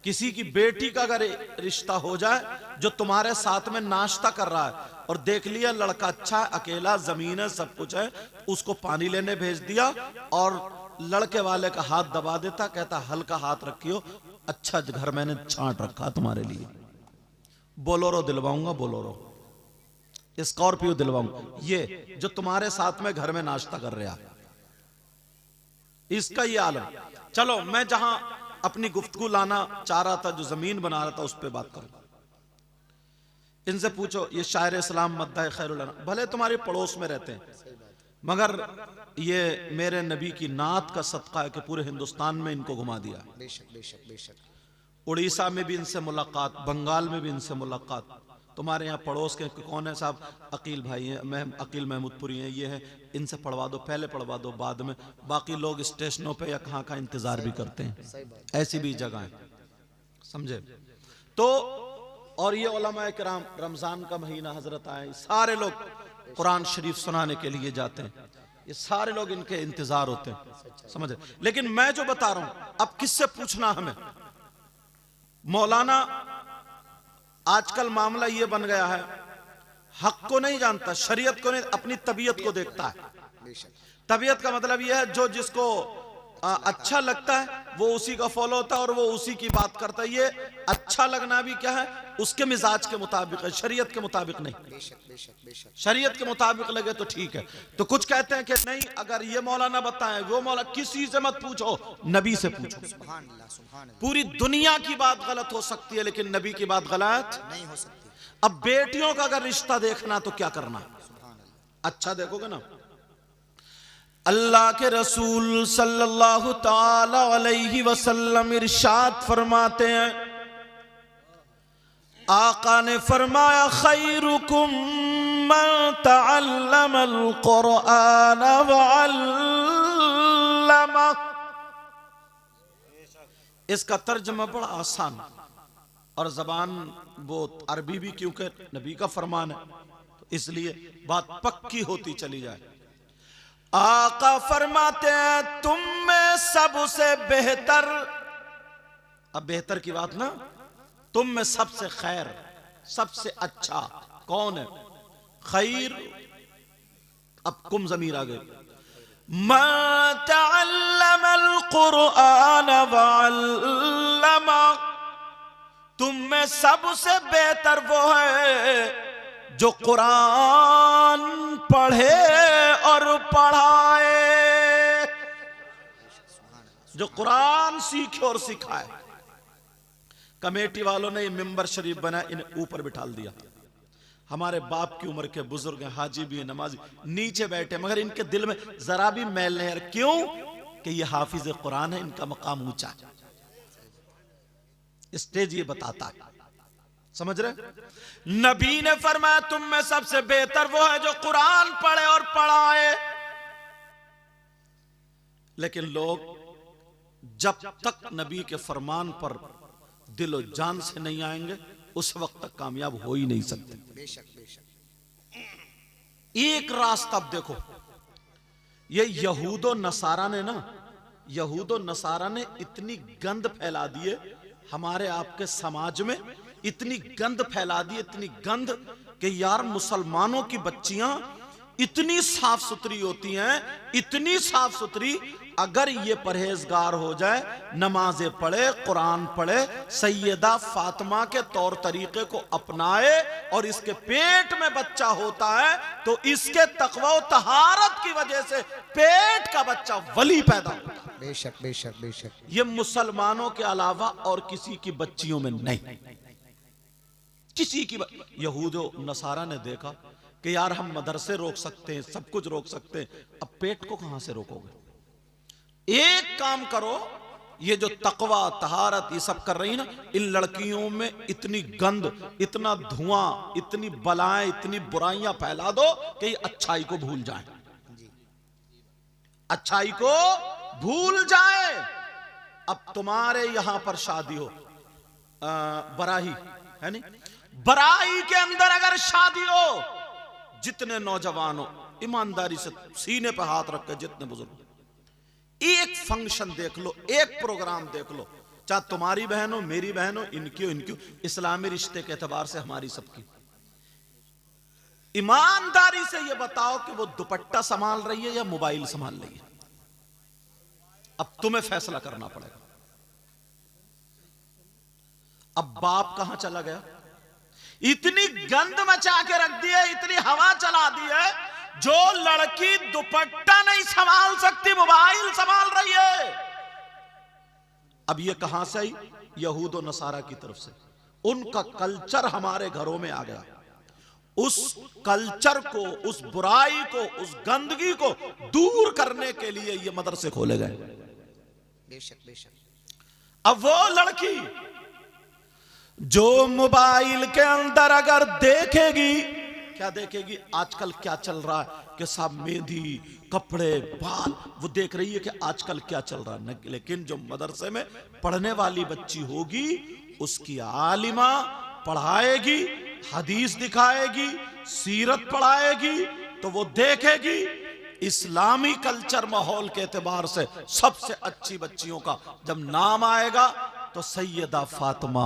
किसी की बेटी का अगर रिश्ता हो जाए, जो तुम्हारे साथ में नाश्ता कर रहा है और देख लिया लड़का अच्छा है, अकेला, जमीन है, सब कुछ है, उसको पानी लेने भेज दिया और लड़के वाले का हाथ दबा देता, कहता हल्का हाथ रखियो, अच्छा घर मैंने छांट रखा तुम्हारे लिए, बोलोरो दिलवाऊंगा, बोलोरो, स्कॉर्पियो दिलवाऊंगा, ये जो तुम्हारे साथ में घर में नाश्ता कर रहा, इसका ये आलम। चलो मैं जहां अपनी गुफ्तगू लाना चाह रहा था, जो जमीन बना रहा था, उस पर बात करूं। इनसे पूछो, ये शायर इस्लाम मद्दा खैरुल अनाम, भले तुम्हारे पड़ोस में रहते हैं, मगर ये मेरे नबी की नात का सदका है कि पूरे हिंदुस्तान में इनको घुमा दिया। बेशक बेशक बेशक। उड़ीसा में भी इनसे मुलाकात, बंगाल में भी इनसे मुलाकात। तुम्हारे यहाँ पड़ोस के कौन है साहब? अकील भाई हैं, मैं अकील महमूदपुरी हैं, ये है, इनसे पढ़वा दो, पहले पढ़वा दो, बाद में बाकी लोग स्टेशनों पे या कहाँ का इंतजार भी करते हैं, ऐसी भी जगह है, समझे। तो और ये उलमा किराम, रमजान का महीना हजरत आए, सारे लोग कुरान शरीफ सुनाने के लिए जाते हैं, ये सारे लोग इनके इंतजार होते हैं, समझे। लेकिन मैं जो बता रहा हूं, अब किससे पूछना हमें? मौलाना आजकल मामला ये बन गया है, हक को नहीं जानता, शरीयत को नहीं, अपनी तबीयत को देखता है। तबीयत का मतलब यह है जो जिसको अच्छा लगता है वो उसी का फॉलो होता है और वो उसी की बात करता है। ये अच्छा लगना भी क्या है, उसके मिजाज के मुताबिक है, शरीयत के मुताबिक नहीं। बेशक बेशक बेशक। शरीयत के मुताबिक लगे तो ठीक है। तो कुछ कहते हैं कि नहीं, अगर ये मौलाना बताएं, वो मौलाना, किसी से मत पूछो, नबी से पूछो। सुभान अल्लाह, सुभान अल्लाह। पूरी दुनिया की बात गलत हो सकती है, लेकिन नबी की बात गलत नहीं हो सकती। अब बेटियों का अगर रिश्ता देखना तो क्या करना? सुभान अल्लाह। अच्छा देखोगे ना, अल्लाह के रसूल सल्लल्लाहु ताला अलैहि वसल्लम इरशाद फरमाते हैं, आका ने फरमाया, खैरुकुम मन तअल्लमल कुरआन व अल्लमा। इसका तर्जुमा बड़ा आसान और जबान वो अरबी भी, क्योंकि नबी का फरमान है तो इसलिए बात पक्की होती चली जाए। आका फरमाते हैं, तुम में सबसे बेहतर, अब बेहतर की बात ना, तुम में सबसे खैर, सबसे अच्छा कौन है? खैर, अब कुम जमीर आ गए, मा तअल्लमल कुरआन वअल्लमा, तुम में सबसे बेहतर वो है जो कुरान पढ़े और पढ़ाए, जो कुरान सीखे और सिखाए। कमेटी वालों ने ये मिंबर शरीफ बनाया, इन्हें ऊपर बिठा दिया। हमारे बाप की उम्र के बुजुर्ग हैं, हाजी भी हैं, नमाजी, नीचे बैठे, मगर इनके दिल में जरा भी मैल नहीं है। क्यों? कि ये हाफिज कुरान है, इनका मकाम ऊंचा है। स्टेज ये बताता है, समझ रहे? नबी ने फरमाया तुम में सबसे बेहतर वो है जो कुरान पढ़े और पढ़ाए। लेकिन लोग जब तक नबी के फरमान पर दिलो जान से नहीं आएंगे, उस वक्त तक कामयाब हो ही नहीं सकते। बेशक बेशक। एक रास्ता अब देखो, ये यहूदो नसारा ने ना, यहूदो नसारा ने इतनी गंद फैला दी है हमारे आपके समाज में, इतनी गंद फैला दी, इतनी गंद कि यार मुसलमानों की बच्चियां इतनी साफ सुथरी होती हैं, इतनी साफ सुथरी, अगर ये परहेजगार हो जाए, नमाजें पढ़े, कुरान पढ़े, सैयदा फातिमा के तौर तरीके को अपनाए और इसके पेट में बच्चा होता है तो इसके तकवा और तहारत की वजह से पेट का बच्चा वली पैदा होता है। बेशक बेशक बेशक। ये मुसलमानों के अलावा और किसी की बच्चियों में नहीं, किसी की। यहूदो नसारा ने देखा कि यार हम मदरसे रोक सकते हैं, सब कुछ रोक सकते हैं, अब पेट को कहां से रोकोगे? एक काम करो, ये जो तकवा तहारत ये सब कर रही ना, इन लड़कियों में इतनी गंद, इतना धुआं, इतनी बलाएं, इतनी बुराइयां फैला दो कि ये अच्छाई को भूल जाए, अच्छाई को भूल जाए। अब तुम्हारे यहां पर शादी हो, बराही है नहीं, बराही के अंदर अगर शादी हो, जितने नौजवान हो ईमानदारी से सीने पर हाथ रख कर, जितने बुजुर्ग, एक फंक्शन देख लो, एक प्रोग्राम देख लो, चाहे तुम्हारी बहन हो, मेरी बहन हो, इनकी हो, इनकी हो, इस्लामी रिश्ते के एतबार से हमारी सबकी, ईमानदारी से ये बताओ कि वो दुपट्टा संभाल रही है या मोबाइल संभाल रही है? अब तुम्हें फैसला करना पड़ेगा। अब बाप कहां चला गया? इतनी गंद मचा के रख दी है, इतनी हवा चला दी है, जो लड़की दुपट्टा नहीं संभाल सकती, मोबाइल संभाल रही है। अब ये कहां से आई? यहूद और नसारा की तरफ से। उनका कल्चर हमारे घरों में आ गया, उस कल्चर को, उस बुराई को, उस गंदगी को दूर करने के लिए ये मदरसे खोले गए। बेशक बेशक। अब वो लड़की जो मोबाइल के अंदर अगर देखेगी, क्या देखेगी? आजकल क्या चल रहा है कि साहब मेहंदी, कपड़े, बाल, वो देख रही है कि आजकल क्या चल रहा है। लेकिन जो मदरसे में पढ़ने वाली बच्ची होगी, उसकी आलिमा पढ़ाएगी, हदीस दिखाएगी, सीरत पढ़ाएगी, तो वो देखेगी इस्लामी कल्चर माहौल के एतबार से सबसे अच्छी बच्चियों का जब नाम आएगा तो सैयदा फातिमा,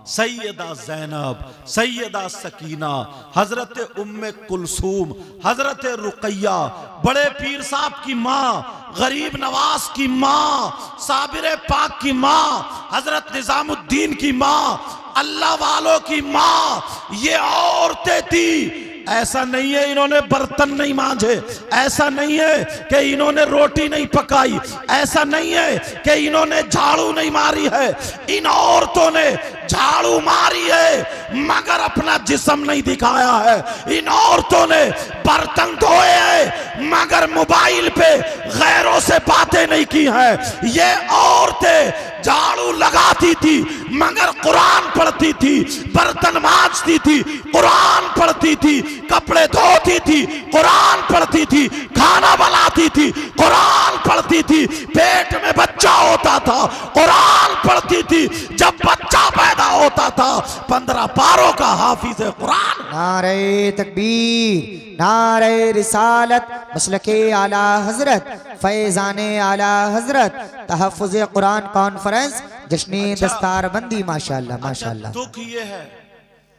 सैयदा जैनब, सैयदा सकीना, हजरत उम्मे कुलसूम, हजरत रुकैया, बड़े पीर साहब की माँ, गरीब नवाज की माँ, साबिर पाक की माँ, हजरत निजामुद्दीन की माँ, अल्लाह वालों की माँ, ये औरतें थी। ऐसा नहीं है इन्होंने बर्तन नहीं मांजे, ऐसा नहीं है कि इन्होंने रोटी नहीं पकाई, ऐसा नहीं है कि इन्होंने झाड़ू नहीं मारी है। इन औरतों ने झाड़ू मारी है मगर अपना जिस्म नहीं दिखाया है। इन औरतों ने बर्तन धोए हैं मगर मोबाइल पे गैरों से बातें नहीं की हैं। ये औरतें झाड़ू लगाती थी मगर कुरान पढ़ती थी, बर्तन मांजती थी, कुरान पढ़ती थी, कपड़े धोती थी, कुरान पढ़ती थी, खाना बनाती थी, कुरान पढ़ती थी, पेट में बच्चा होता था, कुरान पढ़ती थी, जब बच्चा पैदा होता था 15 पारों का हाफिज कुरान। नारे तकबीर, नारे रिसालत, मसलके आला हजरत, फैजाने आला हजरत, तहफ़्फ़ुज़ कुरान कॉन्फ्रेंस, जश्न दस्तारबंदी। माशाअल्लाह माशाअल्लाह। दुख ये है,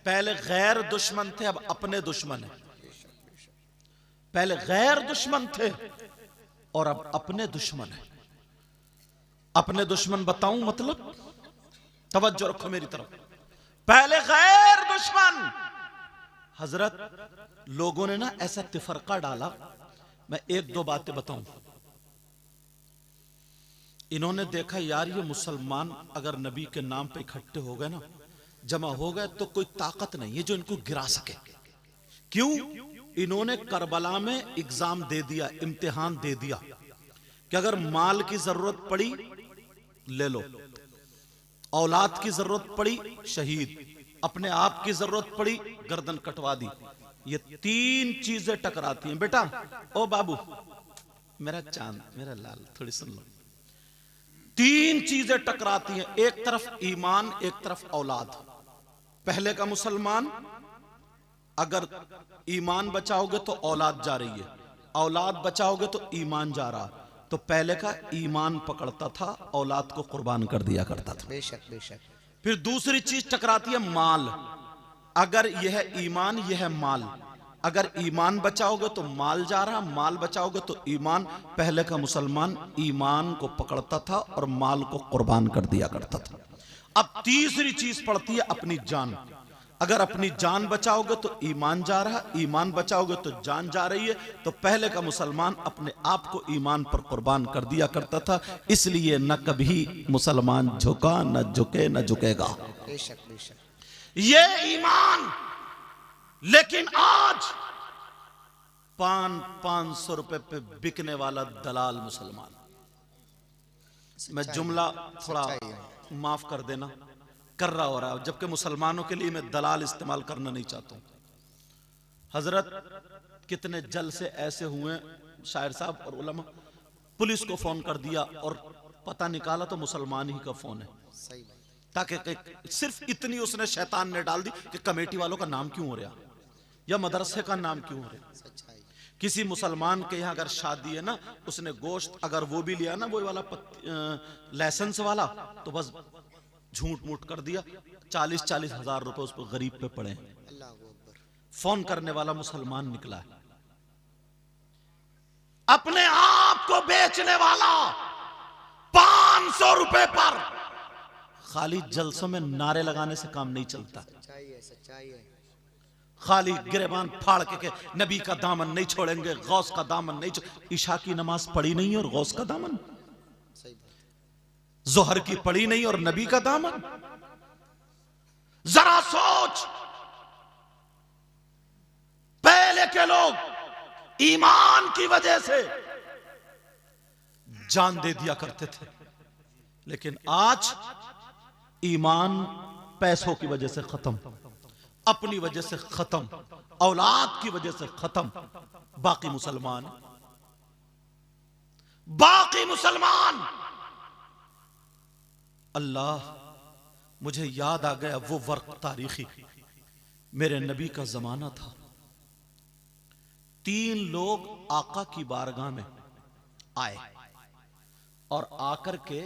पहले गैर दुश्मन थे, अब अपने दुश्मन है। पहले गैर दुश्मन थे और अब अपने दुश्मन है। अपने दुश्मन बताऊं मतलब, तवज्जो रखो मेरी तरफ। पहले गैर दुश्मन। हजरत लोगों ने ना ऐसा तिफरका डाला, मैं एक दो बातें बताऊं। इन्होंने देखा यार ये मुसलमान अगर नबी के नाम पे इकट्ठे हो गए ना, जमा हो गए, तो कोई ताकत नहीं है जो इनको गिरा सके। क्यों? इन्होंने करबला में एग्जाम दे दिया, इम्तिहान दे दिया कि अगर माल की जरूरत पड़ी ले लो, औलाद की जरूरत पड़ी शहीद, अपने आप की जरूरत पड़ी गर्दन कटवा दी। ये तीन चीजें टकराती हैं। बेटा ओ बाबू, मेरा चांद, मेरा लाल, थोड़ी सुन लो। तीन चीजें टकराती हैं, एक तरफ ईमान, एक तरफ औलाद। पहले का मुसलमान, अगर ईमान बचाओगे तो औलाद जा रही है, औलाद बचाओगे तो ईमान जा रहा। तो पहले का ईमान पकड़ता था, औलाद को कुर्बान कर दिया करता था। बेशक बेशक। फिर दूसरी चीज टकराती है माल। अगर यह है ईमान, यह है माल। अगर ईमान बचाओगे तो माल जा रहा, माल बचाओगे तो ईमान। पहले का मुसलमान ईमान को पकड़ता था और माल को कुर्बान कर दिया करता था। अब तीसरी चीज पड़ती है अपनी जान। अगर अपनी जान बचाओगे तो ईमान जा रहा, ईमान बचाओगे तो जान जा रही है। तो पहले का मुसलमान अपने आप को ईमान पर कुर्बान कर दिया करता था, इसलिए न कभी मुसलमान झुका, न झुके, न झुकेगा। बेशक बेशक। ये ईमान। लेकिन आज 500 रुपए पे बिकने वाला दलाल मुसलमान। मैं जुमला थोड़ा माफ कर देना, कर रहा हो रहा है, जबकि मुसलमानों के लिए मैं दलाल इस्तेमाल करना नहीं चाहता हूं। हजरत कितने जलसे ऐसे हुए शायर साहब और उलमा, पुलिस को फोन कर दिया और पता निकाला तो मुसलमान ही का फोन है। सही बात। ताकि सिर्फ इतनी उसने शैतान ने डाल दी कि कमेटी वालों का नाम क्यों हो रहा या मदरसे का नाम क्यों हो रहा। सच्चाई। किसी मुसलमान के यहाँ अगर शादी है ना, उसने गोश्त अगर वो भी लिया ना, वो वाला लाइसेंस वाला, तो बस झूठ मूठ कर दिया, 40-40 हजार रुपए उस पर गरीब पे पड़े। अल्लाह अकबर। फोन करने वाला मुसलमान निकला है। अपने आप को बेचने वाला 500 रुपए पर। खाली जलसों में नारे लगाने से काम नहीं चलता। सच्चाई है, सच्चाई है। खाली गिरेबान फाड़ के नबी का दामन नहीं छोड़ेंगे, गौस का दामन नहीं छोड़। ईशा की नमाज पढ़ी नहीं और गौस का दामन, सही बात। जोहर की पढ़ी नहीं और नबी का दामन। जरा सोच, पहले के लोग ईमान की वजह से जान दे दिया करते थे, लेकिन आज ईमान पैसों की वजह से खत्म, अपनी वजह से खत्म, औलाद की वजह से खत्म। बाकी मुसलमान अल्लाह, मुझे याद आ गया वो वक्त तारीखी। मेरे नबी का जमाना था, 3 लोग आका की बारगाह में आए और आकर के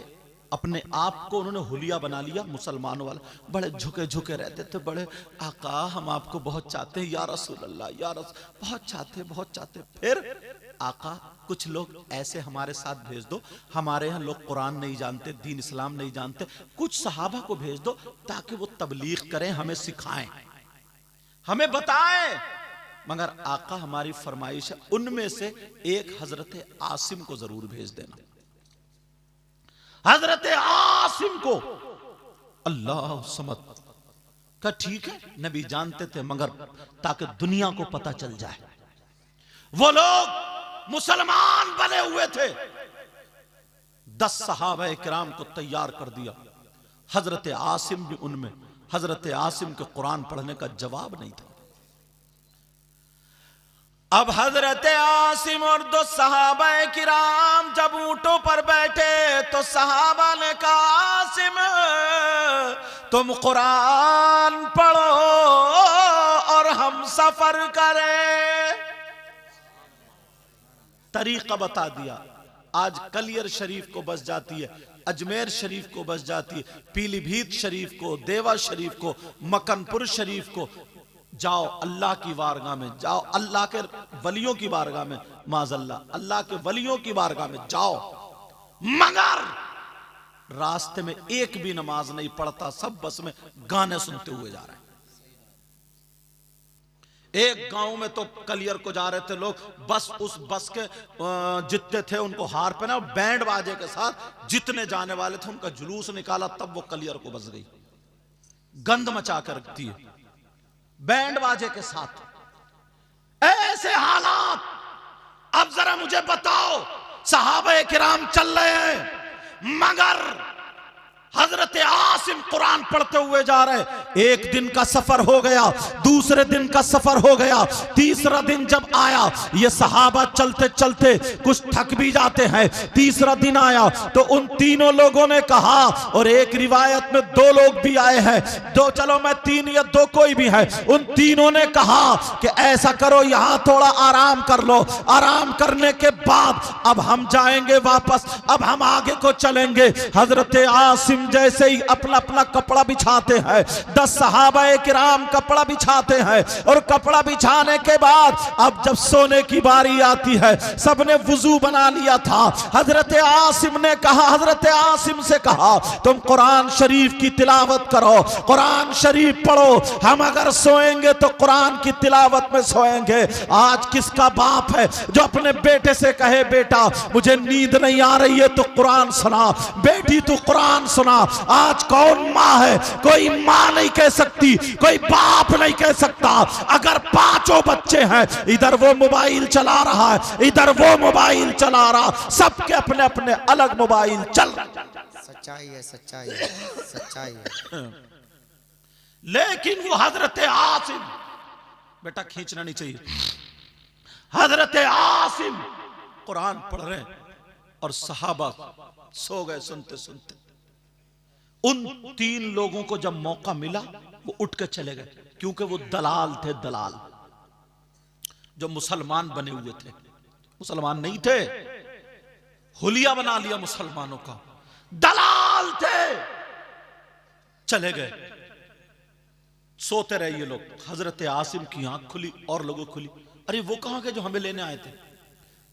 अपने आप को उन्होंने हुलिया बना लिया मुसलमानों वाला। बड़े झुके झुके रहते थे, बड़े आका हम आपको बहुत चाहते हैं या रसूल अल्लाह, या रसूल, बहुत चाहते बहुत चाहते। फिर आका कुछ लोग ऐसे हमारे साथ भेज दो, हमारे यहाँ लोग कुरान नहीं जानते, दीन इस्लाम नहीं जानते, कुछ सहाबा को भेज दो ताकि वो तबलीग करें, हमें सिखाएं, हमें बताएं। मगर आका हमारी फरमाइश है, उनमें से एक हजरत आसिम को जरूर भेज देना। हजरत आसिम को अल्लाह समद का ठीक है, नबी जानते थे, मगर ताकि दुनिया को पता चल जाए। वो लोग मुसलमान बने हुए थे, 10 सहाबा किराम को तैयार कर दिया। हजरत आसिम भी उनमें। हजरत आसिम के कुरान पढ़ने का जवाब नहीं था। अब हजरत आसिम और 2 सहाबा किराम जब ऊंटों पर बैठे तो सहाबा ने कहा, आसिम तुम कुरान पढ़ो और हम सफर करें। तरीका बता दिया। आज कलियर शरीफ को बस जाती है, अजमेर शरीफ को बस जाती है, पीलीभीत शरीफ को, देवा शरीफ को, मक्कनपुर शरीफ को। जाओ अल्लाह की वारगाह में जाओ, अल्लाह के वलियों की बारगाह में, माज़ल्ला अल्लाह के वलियों की बारगाह में जाओ, मगर रास्ते में एक भी नमाज नहीं पढ़ता, सब बस में गाने सुनते हुए जा रहे हैं। एक गांव में तो कलियर को जा रहे थे लोग, बस उस बस के जितने थे उनको हार पहना और बैंड बाजे के साथ जितने जाने वाले थे उनका जुलूस निकाला, तब वो कलियर को बस गई, गंद मचा कर रखती है बैंड बाजे के साथ। ऐसे हालात, अब जरा मुझे बताओ, सहाबा किराम चल रहे हैं मगर हजरत आसिम कुरान पढ़ते हुए जा रहे। एक दिन का सफर हो गया, दूसरे दिन का सफर हो गया, तीसरा दिन जब आया, ये सहाबा चलते चलते कुछ थक भी जाते हैं। तीसरा दिन आया तो उन तीनों लोगों ने कहा, और एक रिवायत में 2 लोग भी आए हैं, 2 चलो मैं 3 या 2 कोई भी है, उन तीनों ने कहा कि ऐसा करो यहां थोड़ा आराम कर लो, आराम करने के बाद अब हम जाएंगे वापस, अब हम आगे को चलेंगे। हजरत आसिम जैसे ही अपना अपना कपड़ा बिछाते हैं, 10 सहाबा किराम कपड़ा बिछाते हैं, और कपड़ा बिछाने के बाद अब जब सोने की बारी आती है, सबने वुजू बना लिया था। हजरत आसिम ने कहा, हजरत आसिम से कहा तुम कुरान शरीफ की तिलावत करो, कुरान शरीफ पढ़ो, हम अगर सोएंगे तो कुरान की तिलावत में सोएंगे। आज किसका बाप है जो अपने बेटे से कहे बेटा मुझे नींद नहीं आ रही है तो कुरान सुना, बेटी तू कुरान सुना। आज कौन मां है? कोई मां नहीं कह सकती, कोई बाप नहीं कह सकता। अगर 5 बच्चे हैं, इधर वो मोबाइल चला रहा है, इधर वो मोबाइल चला रहा, सबके अपने अपने अलग मोबाइल चल रहा। सच्चाई है, सच्चाई है, सच्चाई है। लेकिन वो हजरत आसिम, बेटा खींचना नहीं चाहिए, हजरत आसिम कुरान पढ़ रहे और सहाबा सो गए सुनते सुनते। उन 3 लोगों को जब मौका मिला वो उठ के चले गए, क्योंकि वो दलाल थे, दलाल जो मुसलमान बने हुए थे, मुसलमान नहीं थे, हुलिया बना लिया मुसलमानों का, दलाल थे, चले गए। सोते रहे ये लोग। हजरत आसिम की आंख खुली और लोगों खुली, अरे वो कहां के जो हमें लेने आए थे?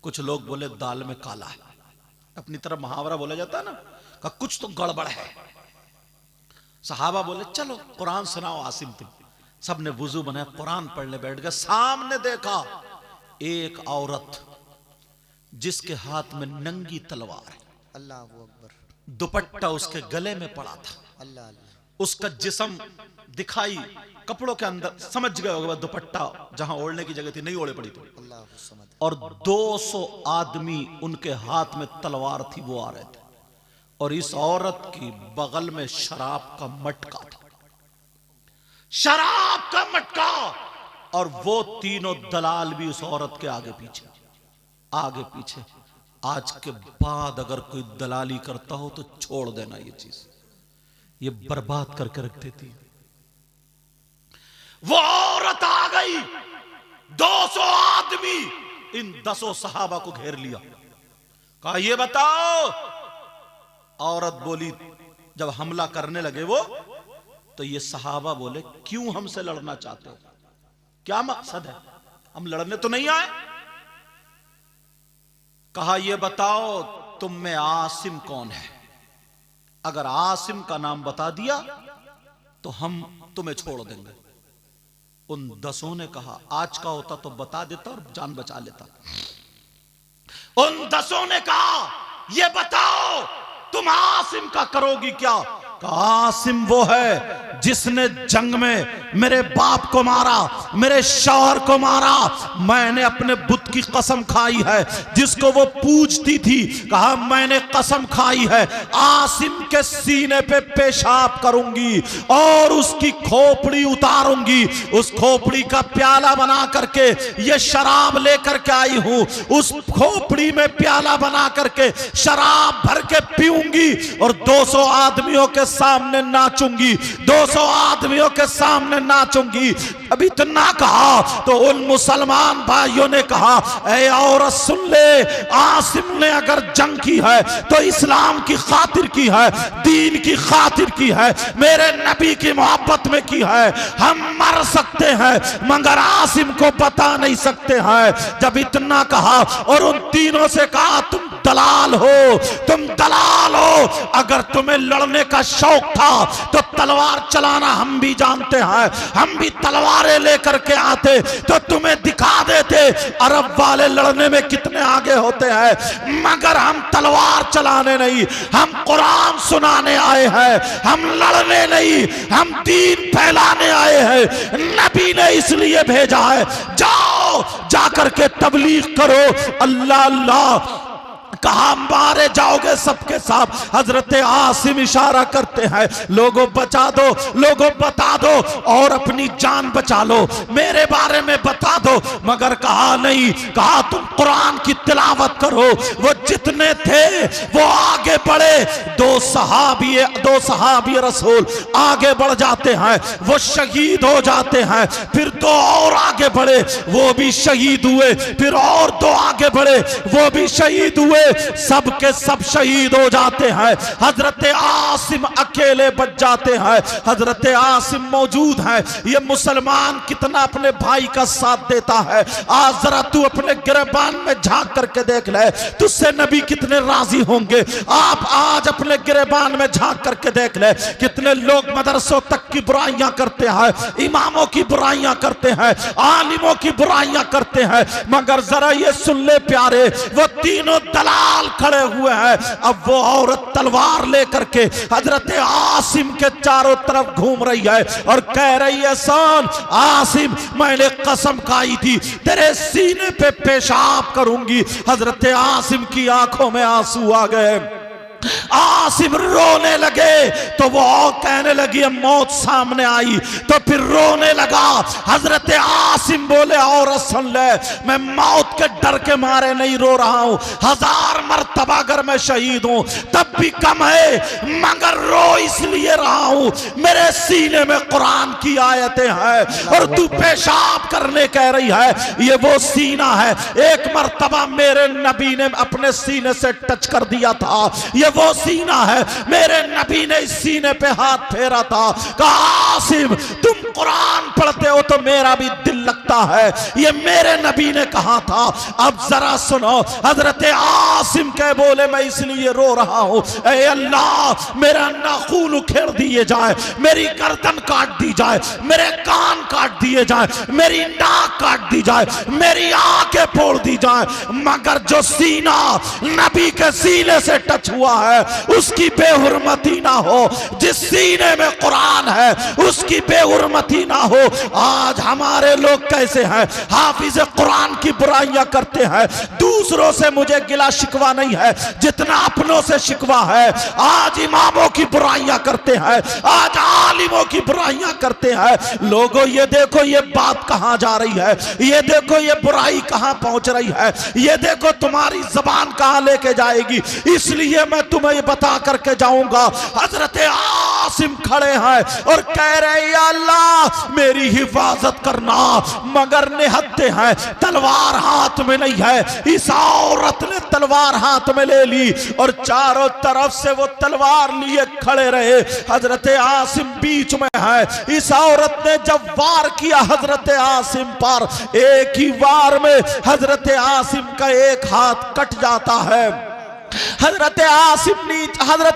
कुछ लोग बोले दाल में काला है, अपनी तरफ मुहावरा बोला जाता है ना, का कुछ तो गड़बड़ है। सहाबा बोले चलो कुरान सुनाओ आसिम तुम। सबने वुजू बनाया, कुरान पढ़ने बैठ गए। सामने देखा एक औरत जिसके हाथ में नंगी तलवार है, अल्लाह अकबर, दुपट्टा उसके गले में पड़ा था, अल्लाह अल्लाह, उसका जिस्म दिखाई कपड़ों के अंदर, समझ गए होगा दुपट्टा जहां ओढ़ने की जगह थी नहीं ओढ़े पड़ी थी, अल्लाह समझ। और 200 आदमी उनके हाथ में तलवार थी वो आ रहे थे, और इस औरत की बगल में शराब का मटका था, शराब का मटका, और वो तीनों दलाल भी उस औरत के आगे पीछे, आगे पीछे। आज के बाद अगर कोई दलाली करता हो तो छोड़ देना, ये चीज ये बर्बाद करके रख देती। वो औरत आ गई, 200 आदमी इन 10 सहाबा को घेर लिया, कहा ये बताओ। औरत बोली, जब हमला करने लगे वो, तो ये सहाबा बोले क्यों हमसे लड़ना चाहते हो, क्या मकसद है? हम लड़ने तो नहीं आए। कहा ये बताओ तुम में आसिम कौन है? अगर आसिम का नाम बता दिया तो हम तुम्हें छोड़ देंगे। उन 10 ने कहा आज का होता तो बता देता और जान बचा लेता। उन 10 ने कहा ये बताओ तुम आसिम का करोगी क्या? आसिम वो है जिसने जंग में मेरे बाप को मारा, मेरे शौहर को मारा, मैंने अपने बुत की कसम खाई है, जिसको वो पूजती थी, कहा मैंने कसम खाई है आसिम के सीने पे पेशाब करूंगी और उसकी खोपड़ी उतारूंगी, उस खोपड़ी का प्याला बना करके ये शराब लेकर के आई हूं, उस खोपड़ी में प्याला बना करके शराब भर के पीऊंगी और 200 आदमियों के सामने नाचूंगी, 200 आदमियों के सामने नाचूंगी। अब इतना कहा तो उन मुसलमान भाइयों ने कहा, ऐ औरत सुन ले, आसिम ने अगर जंग की है तो इस्लाम की खातिर की है, दीन की खातिर की है, मेरे नबी की मोहब्बत में की है। हम मर सकते हैं मगर आसिम को बता नहीं सकते हैं। जब इतना कहा और उन तीनों से कहा, तुम दलाल हो, तुम दलाल हो, अगर तुम्हें लड़ने का शौक था तो तलवार चलाना हम भी जानते हैं, हम भी तलवारें लेकर के आते तो तुम्हें दिखा देते अरब वाले लड़ने में कितने आगे होते हैं, मगर हम तलवार चलाने नहीं, हम कुरान सुनाने आए हैं, हम लड़ने नहीं, हम दीन फैलाने आए हैं। नबी ने इसलिए भेजा है, जाओ जाकर के तबलीग करो। अल्लाह अल्लाह कहा, मारे जाओगे सबके साथ। हजरत आसिम इशारा करते हैं, लोगों बचा दो, लोगों बता दो और अपनी जान बचा लो, मेरे बारे में बता दो। मगर कहा नहीं, कहा तुम कुरान की तिलावत करो। वो जितने थे वो आगे बढ़े, दो सहाबी रसूल आगे बढ़ जाते हैं, वो शहीद हो जाते हैं। फिर दो और आगे बढ़े, वो भी शहीद हुए। फिर और दो आगे बढ़े, वो भी शहीद हुए। सब के सब शहीद हो जाते हैं। हजरत आसिम अकेले बच जाते हैं। हजरत आसिम मौजूद है। ये मुसलमान कितना अपने भाई का साथ देता है। आज जरा तू अपने गिरबान में झांक करके देख ले, तुझसे नबी कितने राजी होंगे। आप आज अपने गिरबान में झांक करके देख ले, कितने लोग मदरसों तक की बुराइयां करते हैं, इमामों की बुराइयां करते हैं, आलिमों की बुराइयां करते हैं। मगर जरा ये सुन ले प्यारे, वो तीनों दलाल खड़े हुए हैं। अब वो औरत तलवार लेकर के हजरत आसिम के चारों तरफ घूम रही है और कह रही है, सुन आसिम, मैंने कसम खाई थी तेरे सीने पे पेशाब करूंगी। हजरत आसिम की आंखों में आंसू आ गए। आसिम रोने लगे तो वो कहने लगी, मौत सामने आई तो फिर रोने लगा। हजरत आसिम बोले, और सुन ले, मैं मौत के डर के मारे नहीं रो रहा हूं, 1000 मर्तबा अगर मैं शहीद हूं तब भी कम है, मगर रो इसलिए रहा हूं, मेरे सीने में कुरान की आयतें हैं और तू पेशाब करने कह रही है। ये वो सीना है, एक मर्तबा मेरे नबी ने अपने सीने से टच कर दिया था। ये वो सीना है, मेरे नबी ने इस सीने पे हाथ फेरा था। कहा, आसिम तुम कुरान पढ़ते हो तो मेरा भी दिल लगता है, ये मेरे नबी ने कहा था। अब जरा सुनो, हजरत आसिम के बोले, मैं इसलिए रो रहा हूं, ऐ अल्लाह मेरा नाखून उखेड़ दिए जाए, मेरी गर्दन काट दी जाए, मेरे कान काट दिए जाए, मेरी नाक काट दी जाए, मेरी आंखें फोड़ दी जाए, मगर जो सीना नबी के सीने से टच हुआ है उसकी बेहुरमती ना हो। जिस सीने में कुरान है उसकी बेहुरमती ना हो। आज हमारे लोग कैसे हैं, हाफिज कुरान की बुराइयां करते हैं। दूसरों से मुझे गिला शिकवा नहीं है जितना अपनों से शिकवा है। आज इमामों की बुराइयां करते हैं, आज आलिमों की बुराइयां करते हैं। लोगों ये देखो ये बात कहां जा रही है, ये देखो ये बुराई कहां पहुंच रही है, ये देखो तुम्हारी जबान कहां लेके जाएगी। इसलिए मैं तुम्हें ये बता करके जाऊंगा। हजरत आसिम खड़े हैं और कह रहे हैं, अल्लाह मेरी हिफाजत करना, मगर निहत्ते हैं, तलवार हाथ में नहीं है। इस औरत ने तलवार हाथ में ले ली और चारों तरफ से वो तलवार लिए खड़े रहे। हजरत आसिम बीच में है। इस औरत ने जब वार किया हजरत आसिम पर, एक ही वार में हजरत आसिम का एक हाथ कट जाता है। हजरत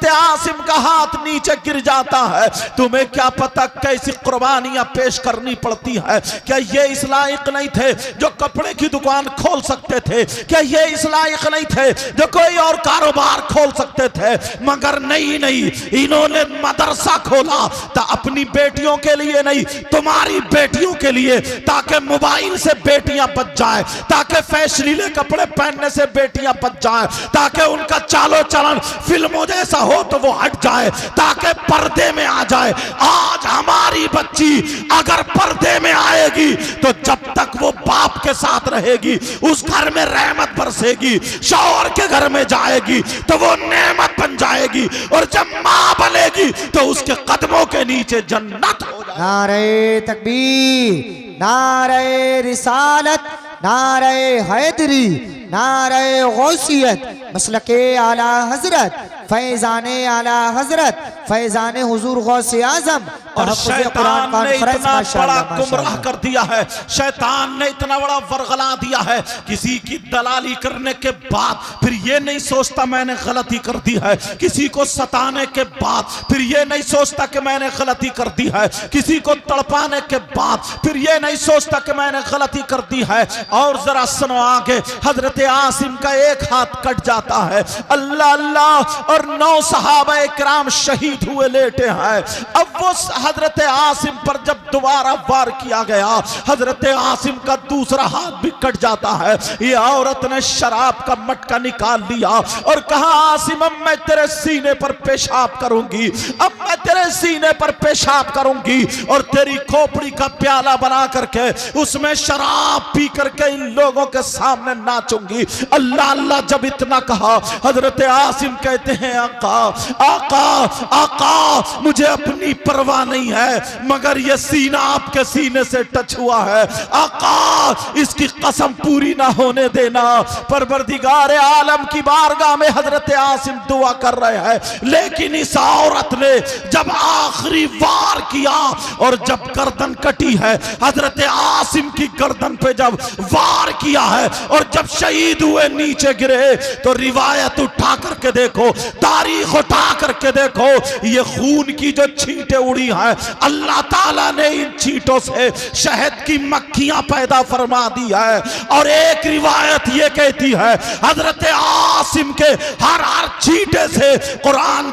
आसिम का हाथ नीचे गिर जाता है। तुम्हें क्या पता कैसी कुर्बानियां पेश करनी पड़ती है। क्या ये इस लायक नहीं थे जो कपड़े की दुकान खोल सकते थे? क्या ये इस लायक नहीं थे जो कोई और कारोबार खोल सकते थे? मगर नहीं, इन्होंने मदरसा खोला तो अपनी बेटियों के लिए नहीं, तुम्हारी बेटियों के लिए, ताकि मोबाइल से बेटियां बच जाए, ताकि फैशनीले कपड़े पहनने से बेटियां बच जाए, ताकि उनका चालो चलन फिल्मों जैसा हो तो वो हट जाए, ताकि पर्दे में आ जाए। आज हमारी बच्ची अगर पर्दे में आएगी तो जब तक वो बाप के साथ रहेगी उस घर में रहमत बरसेगी, शौहर के घर में जाएगी तो वो नेमत बन जाएगी, और जब मां बनेगी तो उसके कदमों के नीचे जन्नत हो जाएगी। नारे तकबीर, नारे रिसालत, नारे हैदरी, नारे गौसियत, मसलके आला हजरत, फैजाने आला हजरत, फैजाने हुजूर गौसे आजम। और शैतान ने इतना बड़ा गुमराह कर दिया है, शैतान ने इतना बड़ा वरगला दिया है, किसी की दलाली करने के बाद फिर ये नहीं सोचता मैंने गलती कर दी है, किसी को सताने के बाद फिर ये नहीं सोचता कि मैंने गलती कर दी है, किसी को तड़पाने के बाद फिर ये नहीं सोचता कि मैंने गलती कर दी है। और जरा सुनो आगे, हजरत आसिम का एक हाथ कट जाता है, अल्लाह अल्लाह, और 9 सहाबा इकराम शहीद हुए लेटे हैं। अब वो हजरत आसिम पर जब दोबारा वार किया गया, हजरत आसिम का दूसरा हाथ भी कट जाता है। ये औरत ने शराब का मटका निकाल लिया और कहा, आसिम अब मैं तेरे सीने पर पेशाब करूंगी, अब मैं तेरे सीने पर पेशाब करूंगी और तेरी खोपड़ी का प्याला बना करके उसमें शराब पी करके इन लोगों के सामने नाचूंगी। अल्लाह अल्लाह जब इतना कहा, हजरत आसिम कहते हैं, आका आका आका, मुझे अपनी परवाह नहीं है मगर ये सीना आपके सीने से टच हुआ है, आका इसकी कसम पूरी ना होने देना। परवरदिगार आलम की बारगाह में हजरत आसिम दुआ कर रहे हैं, लेकिन इस औरत ने जब आखिरी वार किया और जब गर्दन कटी है, हजरत आसिम की गर्दन पे जब वार किया है और जब शहीद हुए नीचे गिरे, तो रिवायत उठा करके देखो, तारीख उठा करके देखो, ये खून की जो छींटे उड़ी हैं, अल्लाह ताला ने इन छींटों से शहद की मक्खियां पैदा फरमा दी है। और एक रिवायत ये कहती है, हजरत आसिम के हर छींटे से कुरान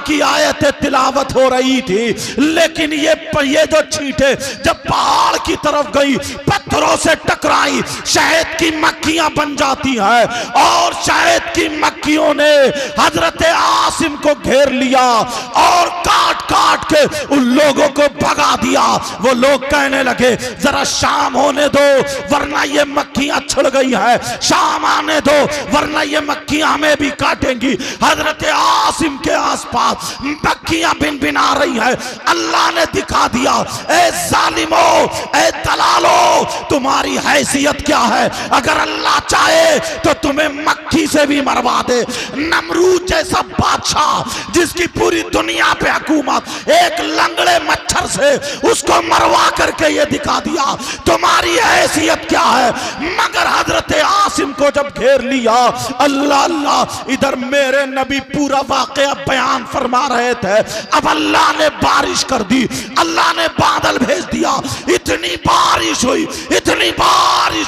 की आयत तिलावत हो रही थी। लेकिन ये जो छींटे जब पहाड़ की तरफ गई, पत्थरों से टकराई, शहद की मक्खियां बन जाती हैं और शहद की मक्खियों ने हजरत आसिम को घेर लिया और काट काट के उन लोगों को भगा दिया। वो लोग कहने लगे, जरा शाम होने दो वरना ये मक्खियां छिड़ गई है, शाम आने दो वरना ये मक्खियां हमें भी काटेंगी। हजरत आसिम के आसपास मक्खियां भिन भिन आ रही है। अल्लाह ने दिखा दिया, ए जालिमो, ए दलालो, तुम्हारी हैसियत क्या है, अगर अल्लाह चाहे तो तुम्हें मक्खी से भी मरवा दे। नमरूद जैसा बादशाह जिसकी पूरी दुनिया पे हुकूमत, एक लंगड़े मच्छर से उसको मरवा करके ये दिखा दिया तुम्हारी हैसियत क्या है। मगर हजरत आसिम को जब घेर लिया, अल्लाह अल्लाह, इधर मेरे नबी पूरा वाकया बयान फरमा रहे थे, अब अल्लाह ने बारिश कर दी, अल्लाह ने बादल भेज दिया, इतनी बारिश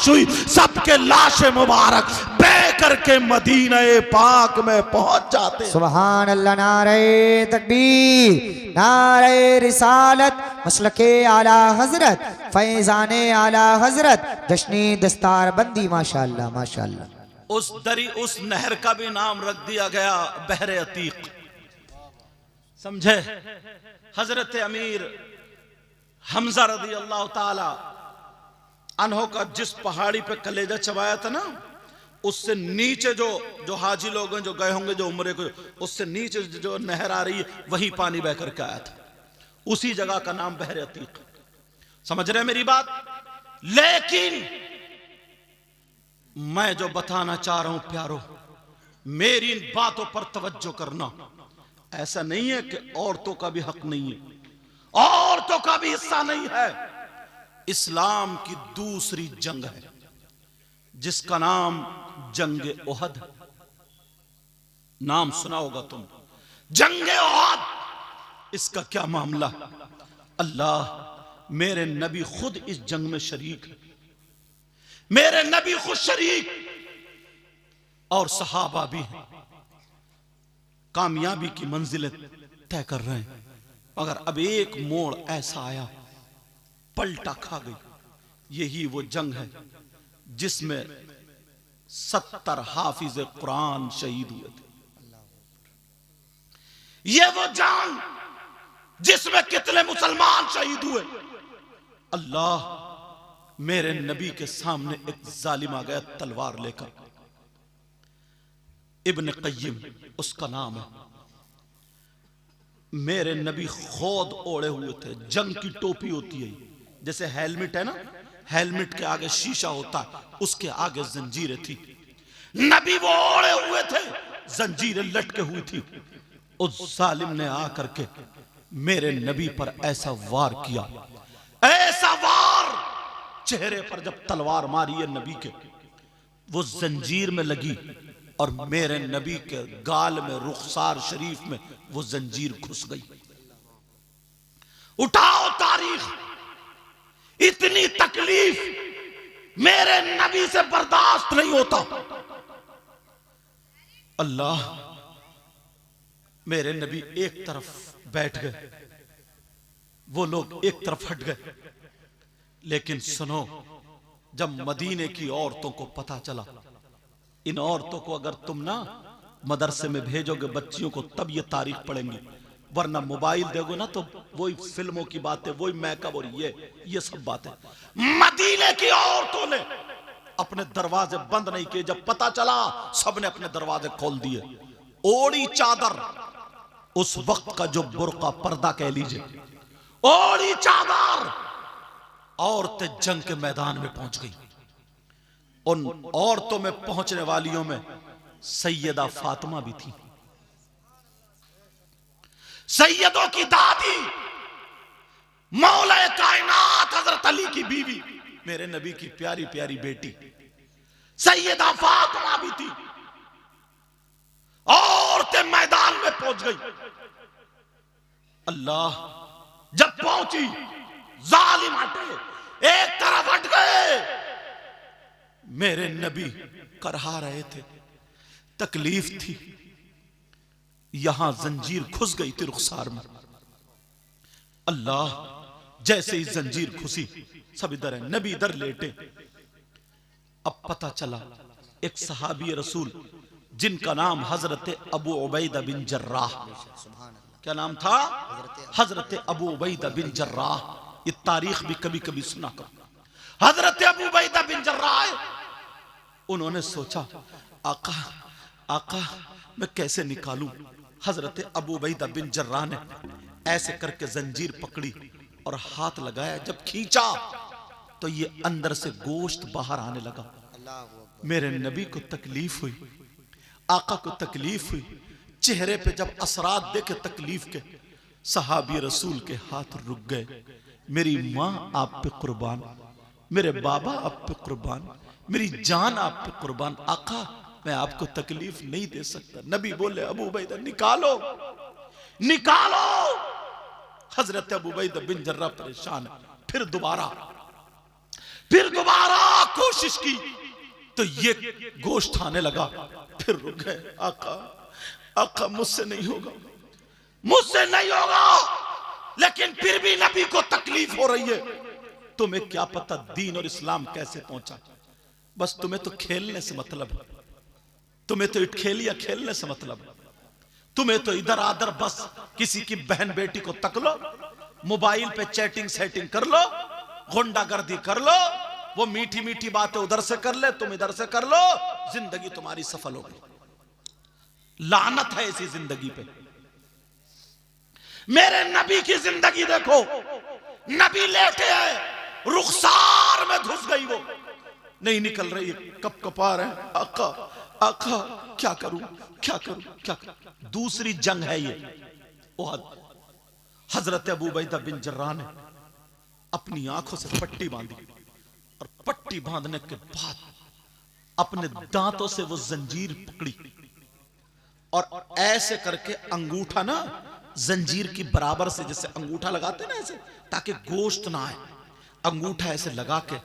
हुई, सबके लाशें मुबारक बह करके मदीना पाक में पहुंच जाते। सुभान अल्लाह, नारे तकबीर, नारे रिसालत, मसलके आला हजरत, फैजाने आला हजरत, जश्नी दस्तार बंदी, माशाअल्लाह माशाअल्लाह। उस नहर का भी नाम रख दिया गया बहरे अतीक। समझे? हजरत अमीर हमजा रज़ी अल्लाह ताला अन्हो का जिस पहाड़ी पे कलेजा चबाया था ना, उससे नीचे जो हाजी लोग हैं जो गए होंगे जो उम्रे को, उससे नीचे जो नहर आ रही है वही पानी बह करके आया था, उसी जगह का नाम बहरे अतीक। समझ रहे मेरी बात? लेकिन मैं जो बताना चाह रहा हूं प्यारो, मेरी इन बातों पर तवज्जो करना। ऐसा नहीं है कि औरतों का भी हक नहीं है, औरतों का भी हिस्सा नहीं है। इस्लाम की दूसरी जंग है जिसका नाम जंगे ओहद है। नाम सुना होगा तुम, जंगे ओहद। इसका क्या मामला? अल्लाह, मेरे नबी खुद इस जंग में शरीक है, मेरे नबी खुद शरीक और सहाबा भी हैं, कामयाबी की मंजिलें तय कर रहे हैं। मगर अब एक मोड़ ऐसा आया, पलटा खा गई। यही वो जंग है जिसमें 70 हाफिज कुरान शहीद हुए थे। ये वो जंग जिसमें कितने मुसलमान शहीद हुए। अल्लाह, मेरे नबी के सामने एक जालिम आ गया तलवार लेकर, इब्न क़य्यिम उसका नाम है। मेरे नबी खोद ओढ़े हुए थे, जंग की टोपी होती है जैसे हेलमेट है ना, हेलमेट के आगे शीशा होता है, उसके आगे जंजीरें थी। नबी वो ओढ़े हुए थे, जंजीरें लटके हुई थी। उस जालिम ने आकर के मेरे नबी पर ऐसा वार किया, ऐसा वार, चेहरे पर जब तलवार मारी है नबी के, वो जंजीर में लगी और मेरे नबी के गाल में, रुखसार शरीफ में वो जंजीर घुस गई। उठाओ तारीख, इतनी तकलीफ मेरे नबी से बर्दाश्त नहीं होता। अल्लाह, मेरे नबी एक तरफ बैठ गए, वो लोग एक तरफ हट गए। लेकिन सुनो, जब मदीने की औरतों को पता चला, इन औरतों को अगर तुम ना मदरसे में भेजोगे बच्चियों को, तब ये तारीख पढ़ेंगी, वरना मोबाइल दोगे ना तो वही फिल्मों की बातें, वही मेकअप और ये सब बातें। मदीने की औरतों ने अपने दरवाजे बंद नहीं किए। जब पता चला, सबने अपने दरवाजे खोल दिए। ओढ़ी चादर, उस वक्त का जो बुर्का, पर्दा कह लीजिए, ओढ़ी चादर, औरतें जंग के मैदान में पहुंच गई। उन औरतों में पहुंचने वालियों में सैयदा फातिमा भी थी, सैयदों की दादी, मौला कायनात हजरत अली की बीवी, मेरे नबी की प्यारी प्यारी बेटी सैयदा फातिमा भी थी। औरतें मैदान में पहुंच गई। अल्लाह, जब पहुंची, जालिम हटे, एक तरफ हट गए। मेरे नबी करहा रहे थे, तकलीफ थी, यहां जंजीर घुस गई थी रुखसार में। अल्लाह, जैसे ही जंजीर घुसी, सब इधर है, नबी इधर लेटे। अब पता चला एक सहाबी रसूल जिनका नाम हजरत अबू उबैदा बिन जर्राह, क्या नाम था? हजरत अबू उबैदा बिन जर्राह। ये तारीख भी कभी कभी सुना करो। हजरत अबू उबैदा बिन जर्राह, उन्होंने सोचा, आका आका मैं कैसे निकालूं। हजरत अबू उबैदा बिन जर्राह ने ऐसे करके जंजीर पकड़ी और हाथ लगाया। जब खींचा तो ये अंदर से गोश्त बाहर आने लगा। मेरे नबी को तकलीफ हुई, आका को तकलीफ हुई। चेहरे पे जब असरात देखे तकलीफ के, सहाबी रसूल के हाथ रुक गए। मेरी माँ आप पे कुर्बान, मेरे बाबा आप पे कुर्बान, मेरी जान आप पे कुर्बान, आका मैं आपको तकलीफ नहीं दे सकता। नबी बोले, अबू उबैदा निकालो निकालो। हजरत अबू उबैदा बिन जर्राह परेशान है। फिर दोबारा कोशिश की तो ये गोश्त आने लगा। फिर रुक गए। आका आका मुझसे नहीं होगा, मुझसे नहीं होगा। लेकिन फिर भी नबी को तकलीफ हो रही है। तुम्हें क्या पता दीन और इस्लाम कैसे पहुंचा। बस तुम्हें तो खेलने से मतलब है, तुम्हें तो खेलिया खेलने से मतलब है। तुम्हें तो इधर आधर बस किसी की बहन बेटी को तक लो, मोबाइल पे चैटिंग सेटिंग कर लो, गुंडागर्दी कर लो, वो मीठी मीठी बातें उधर से कर ले, तुम इधर से कर लो, जिंदगी तुम्हारी सफल हो गई। लानत है ऐसी जिंदगी पे। मेरे नबी की जिंदगी देखो, नबी लेटे हैं, रुखसार में घुस गई, वो नहीं निकल रही है, कप कपा रहे हैं। आका आका क्या करूं क्या करूं क्या करूं। दूसरी जंग है ये ओहद। हजरत अबू उबैदा बिन जर्राह ने अपनी आंखों से पट्टी बांधी और पट्टी बांधने के बाद अपने दांतों से वो जंजीर पकड़ी और ऐसे करके अंगूठा ना जंजीर की बराबर से, जैसे अंगूठा लगाते ना ऐसे ताकि गोश्त ना आए, अंगूठा ऐसे लगा के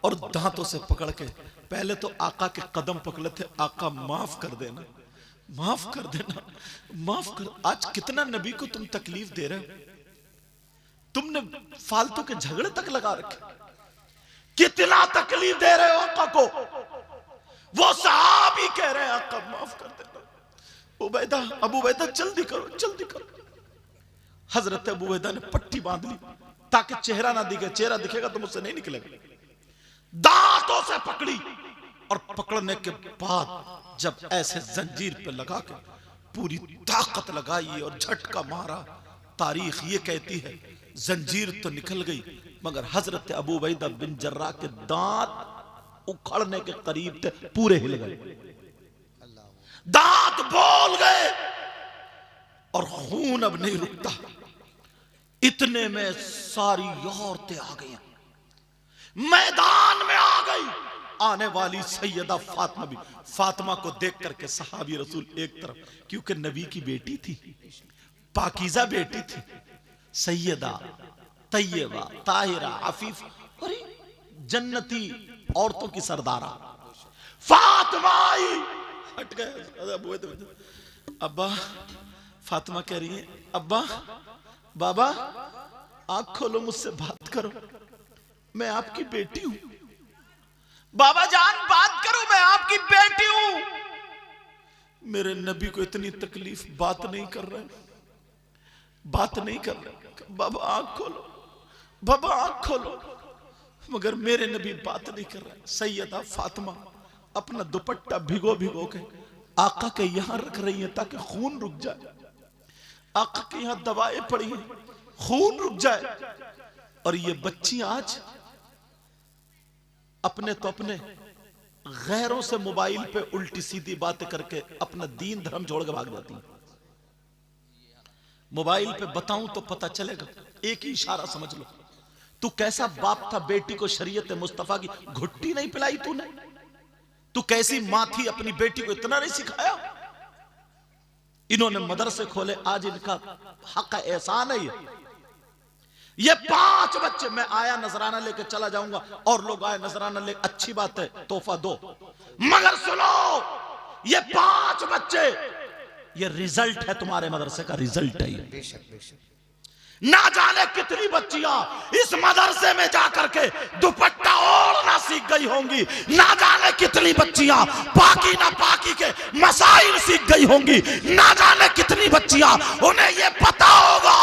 और दांतों से पकड़ के पहले तो आका के कदम पकड़े थे। आका माफ कर देना, माफ कर देना, माफ कर। आज कितना नबी को तुम तकलीफ दे रहे हो, तुमने फालतू के झगड़े तक लगा रखे, कितना तकलीफ दे रहे हो आका को। वो सहाबी कह रहे हैं आका माफ कर देना। उबैदा, अबू उबैदा जल्दी करो जल्दी करो। हजरत अबू उबैदा ने पट्टी बांध ली ताकि चेहरा ना दिखे, चेहरा दिखेगा तो मुझसे नहीं निकलेगा। दांतों से पकड़ी और पकड़ने के बाद जब ऐसे जंजीर पे लगा के पूरी ताकत लगाई और झटका मारा, तारीख ये कहती है जंजीर तो निकल गई मगर हजरत अबू उबैदा बिन जर्राह के दांत उखड़ने के करीब थे, पूरे हिल गए, दांत बोल गए और खून अब नहीं रुकता। इतने में सारी औरतें आ गई, मैदान में आ गई। आने वाली सैयदा फातिमा भी, फातिमा को देख करके सहाबी रसूल एक तरफ, क्योंकि नबी की बेटी थी, पाकीज़ा बेटी थी, सैयदा तैयबा ताहिरा अफीफ, अरे जन्नती औरतों की सरदारा फातिमा आई। हट गए अब्बा, फातिमा कह रही है अब्बा बाबा आंख खोलो, मुझसे बात करो, मैं आपकी बेटी हूं। बाबा जान बात करो, मैं आपकी बेटी हूं। मेरे नबी को इतनी तकलीफ, बात नहीं कर रहे, बात नहीं कर रहे। बाबा आंख खोलो, बाबा आंख खोलो, मगर मेरे नबी बात नहीं कर रहे। सैयदा फातिमा अपना दुपट्टा भिगो भिगो के आका के यहां रख रही है ताकि खून रुक जाए। आका के यहां दवाएं पड़ी हैं, खून रुक जाए। और ये बच्ची आज अपने तो अपने गैरों से मोबाइल पे उल्टी सीधी बातें करके अपना दीन धर्म छोड़ के भाग जाती है। मोबाइल पे बताऊं तो पता चलेगा, एक ही इशारा समझ लो। तू कैसा बाप था, बेटी को शरीयत मुस्तफा की घुट्टी नहीं पिलाई तूने? तू कैसी मां थी, अपनी बेटी को इतना नहीं सिखाया? इन्होंने मदरसे खोले, आज इनका हक एहसान है। ये 5 बच्चे, मैं आया नजराना लेके चला जाऊंगा और लोग आए नजराना ले, अच्छी बात है, तोहफा दो, मगर सुनो ये 5 बच्चे, ये रिजल्ट है, तुम्हारे मदरसे का रिजल्ट है। बेशक बेशक। ना जाने कितनी बच्चियां इस मदरसे में जाकर के दुपट्टा ओढ़ना सीख गई होंगी, ना जाने कितनी बच्चियां पाकी ना पाकी के मसाइल सीख गई होंगी, ना जाने कितनी बच्चियां उन्हें ये पता होगा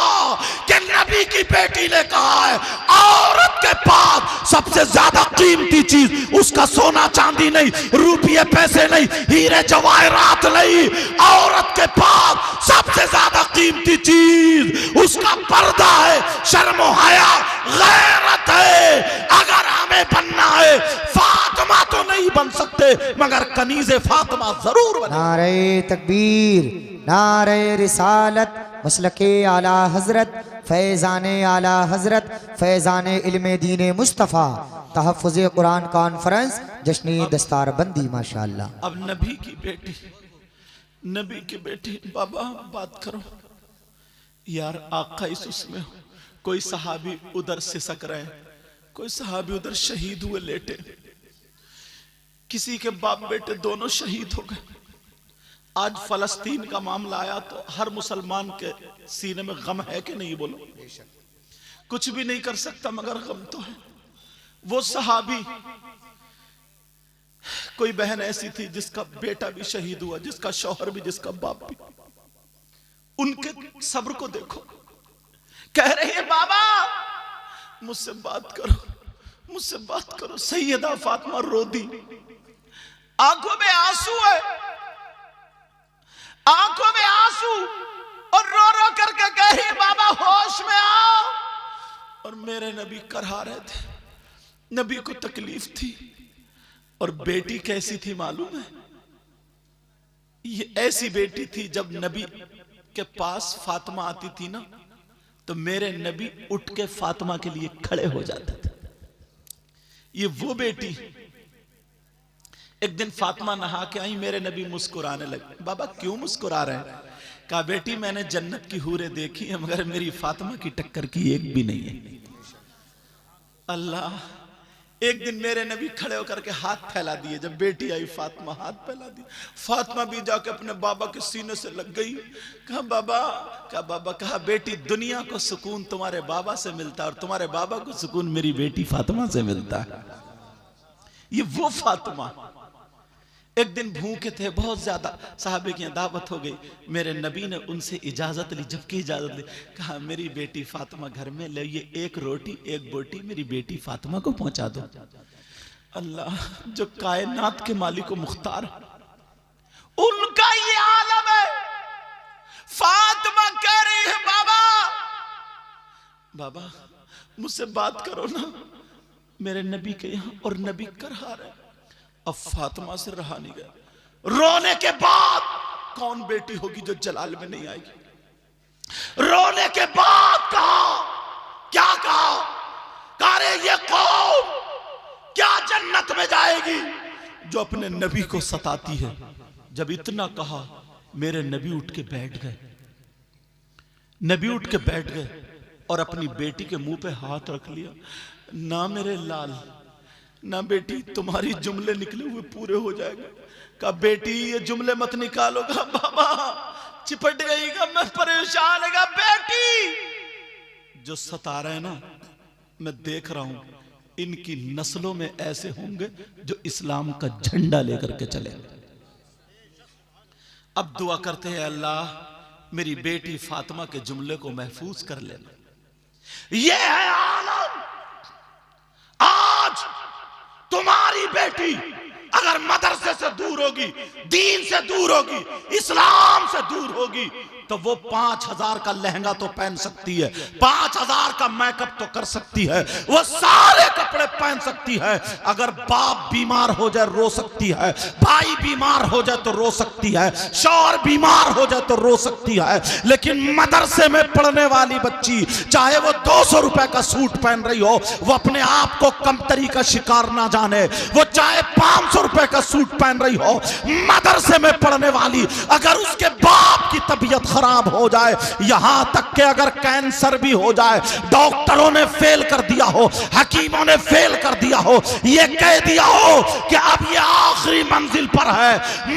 कि नबी की बेटी ने कहा है औरत के पास सबसे ज्यादा कीमती चीज उसका सोना चांदी नहीं, रुपये पैसे नहीं, हीरे जवाहरात नहीं, औरत के पास सबसे ज्यादा कीमती चीज उसका पर्दा है, शर्म हया गैरत है। अगर हमें बनना है, फातिमा तो नहीं बन सकते मगर कनीज़े फातिमा जरूर बने। नारे तकबीर, नारे रिसालत, मसलके आला हजरत, फैज़ाने आला हजरत, फैज़ाने इल्मे दीन मुस्तफ़ा, तहफ़्फ़ुज़ कुरान कॉन्फ्रेंस, जश्नी दस्तार बंदी, माशाअल्लाह। अब नबी की बेटी, नबी की बेटी, बाबा बात करो यार। आका इस उसमें कोई सहाबी उधर सिसक रहे, कोई सहाबी उधर शहीद हुए लेटे, किसी के बाप बेटे दोनों शहीद हो गए। आज फलस्तीन का मामला आया तो हर मुसलमान के सीने में गम है कि नहीं? बोलो, कुछ भी नहीं कर सकता मगर गम तो है। वो सहाबी, कोई बहन ऐसी थी जिसका बेटा भी शहीद हुआ, जिसका शौहर भी, जिसका बाप भी। उनके सब्र को देखो, कह रहे हैं बाबा मुझसे बात करो, मुझसे बात करो। सैयदा फातिमा रो दी, आंखों में आंसू है, आंखों में आंसू, और रो रो करके कह रही है बाबा होश में आओ। और मेरे नबी करहा रहे थे, नबी को तकलीफ थी। और बेटी कैसी थी मालूम है? ये ऐसी बेटी थी, जब नबी के पास फातिमा आती थी ना तो मेरे नबी उठ के फातिमा के लिए खड़े हो जाते थे। ये वो बेटी, एक दिन फातिमा नहा के आई, मेरे नबी मुस्कुराने लगे। बाबा क्यों मुस्कुरा रहे हैं? कहा बेटी मैंने जन्नत की हूरें देखी है मगर मेरी फातिमा की टक्कर की एक भी नहीं है। अल्लाह, एक दिन मेरे नबी खड़े होकर के हाथ फैला दिए, जब बेटी आई फातिमा हाथ फैला दी। फातिमा भी जाके अपने बाबा के सीने से लग गई। कहा बाबा, कहा बाबा, कहा बेटी दुनिया को सुकून तुम्हारे बाबा से मिलता है और तुम्हारे बाबा को सुकून मेरी बेटी फातिमा से मिलता है। ये वो फातिमा, एक दिन भूखे थे बहुत ज्यादा, साहबे की दावत हो गई। मेरे नबी ने उनसे इजाजत ली। जबकि इजाजत ली, कहा मेरी बेटी फातिमा घर में, ले ये एक रोटी एक बोटी मेरी बेटी फातिमा को पहुंचा दो। अल्लाह जो कायनात के मालिक व मुख्तार, उनका ये आलम है। फातिमा कह रही है बाबा बाबा मुझसे बात करो ना, मेरे नबी के यहां, और नबी कर हार है। अब फातिमा से रहा नहीं गया। रोने के बाद कौन बेटी होगी जो जलाल में नहीं आएगी? रोने के बाद कहा, क्या कहा? रे ये कौम क्या जन्नत में जाएगी जो अपने नबी को सताती है? जब इतना कहा, मेरे नबी उठ के बैठ गए। नबी उठ के बैठ गए और अपनी बेटी के मुंह पे हाथ रख लिया। ना मेरे लाल, ना बेटी, तुम्हारी जुमले निकले हुए पूरे हो जाएगा। कहा बेटी ये जुमले मत निकालोगा। बाबा चिपट गई का, मैं परेशान है। बेटी जो सता रहे हैं ना, मैं देख रहा हूं इनकी नस्लों में ऐसे होंगे जो इस्लाम का झंडा लेकर के चले। अब दुआ करते हैं अल्लाह मेरी बेटी फातिमा के जुमले को महफूज कर लेना। यह है आलम। आज तुम्हारी बेटी अगर मदरसे से दूर होगी, दीन से दूर होगी, इस्लाम से दूर होगी, तो वो 5000 का लहंगा तो पहन सकती है, 5000 का मेकअप तो कर सकती है, वो सारे कपड़े पहन सकती है। अगर बाप बीमार हो जाए रो सकती है, भाई बीमार हो जाए तो रो सकती है, शौहर बीमार हो जाए तो रो सकती है। लेकिन मदरसे में पढ़ने वाली बच्ची, चाहे वो 200 रुपए का सूट पहन रही हो, वो अपने आप को कमतरी का शिकार ना जाने। वो चाहे 500 रुपए का सूट पहन रही हो, मदरसे में पढ़ने वाली, अगर उसके बाप की तबीयत खराब हो जाए, यहां तक कि अगर कैंसर भी हो जाए, डॉक्टरों ने फेल कर दिया हो, हकीमों ने फेल कर दिया हो, ये कह दिया हो कि अब ये आखिरी मंजिल पर है,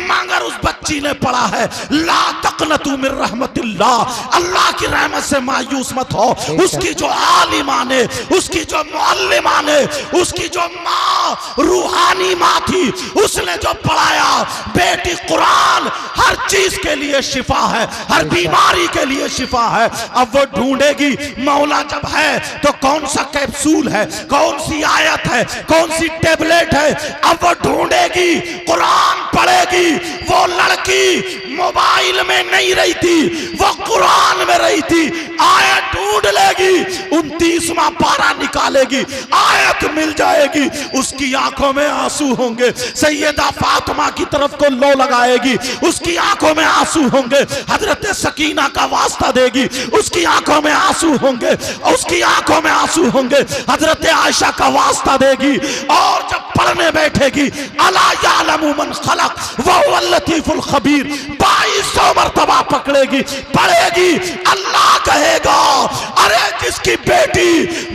मगर उस बच्ची ने पढ़ा है ला तक़नतू मिन रहमतिल्लाह, अल्लाह की रहमत से मायूस मत हो। उसकी जो आलिमा ने, उसकी जो मुअल्लिमा ने, उसकी जो माँ रूहानी माँ थी, उसने जो पढ़ाया, बेटी कुरान हर चीज के लिए शिफा है, हर बीमारी के लिए शिफा है। अब वो ढूंढेगी मौला जब है तो कौन सा कैप्सूल है, कौन सी आयत है, कौन सी टेबलेट है, अब वो ढूंढेगी, कुरान पढ़ेगी। वो लड़की मोबाइल में नहीं रही थी, वो कुरान में रही थी। आयत ढूंढ लेगी, 29वां पारा निकालेगी, आयत मिल जाएगी, उसकी आंखों में आंसू होंगे। सैयदा फातिमा की तरफ को लो लगाएगी, उसकी आंखों में आंसू होंगे। हजरत सकीना का वास्ता देगी, उसकी आंखों में आंसू होंगे, उसकी आंखों में आंसू होंगे। हजरत आयशा का वास्ता देगी, और जब पढ़ने बैठेगी, अला यालमु मन खलक व हुवल लतीफुल खबीर, 2200 मरतबा पकड़ेगी, पढ़ेगी। अल्लाह कहेगा, अरे जिसकी बेटी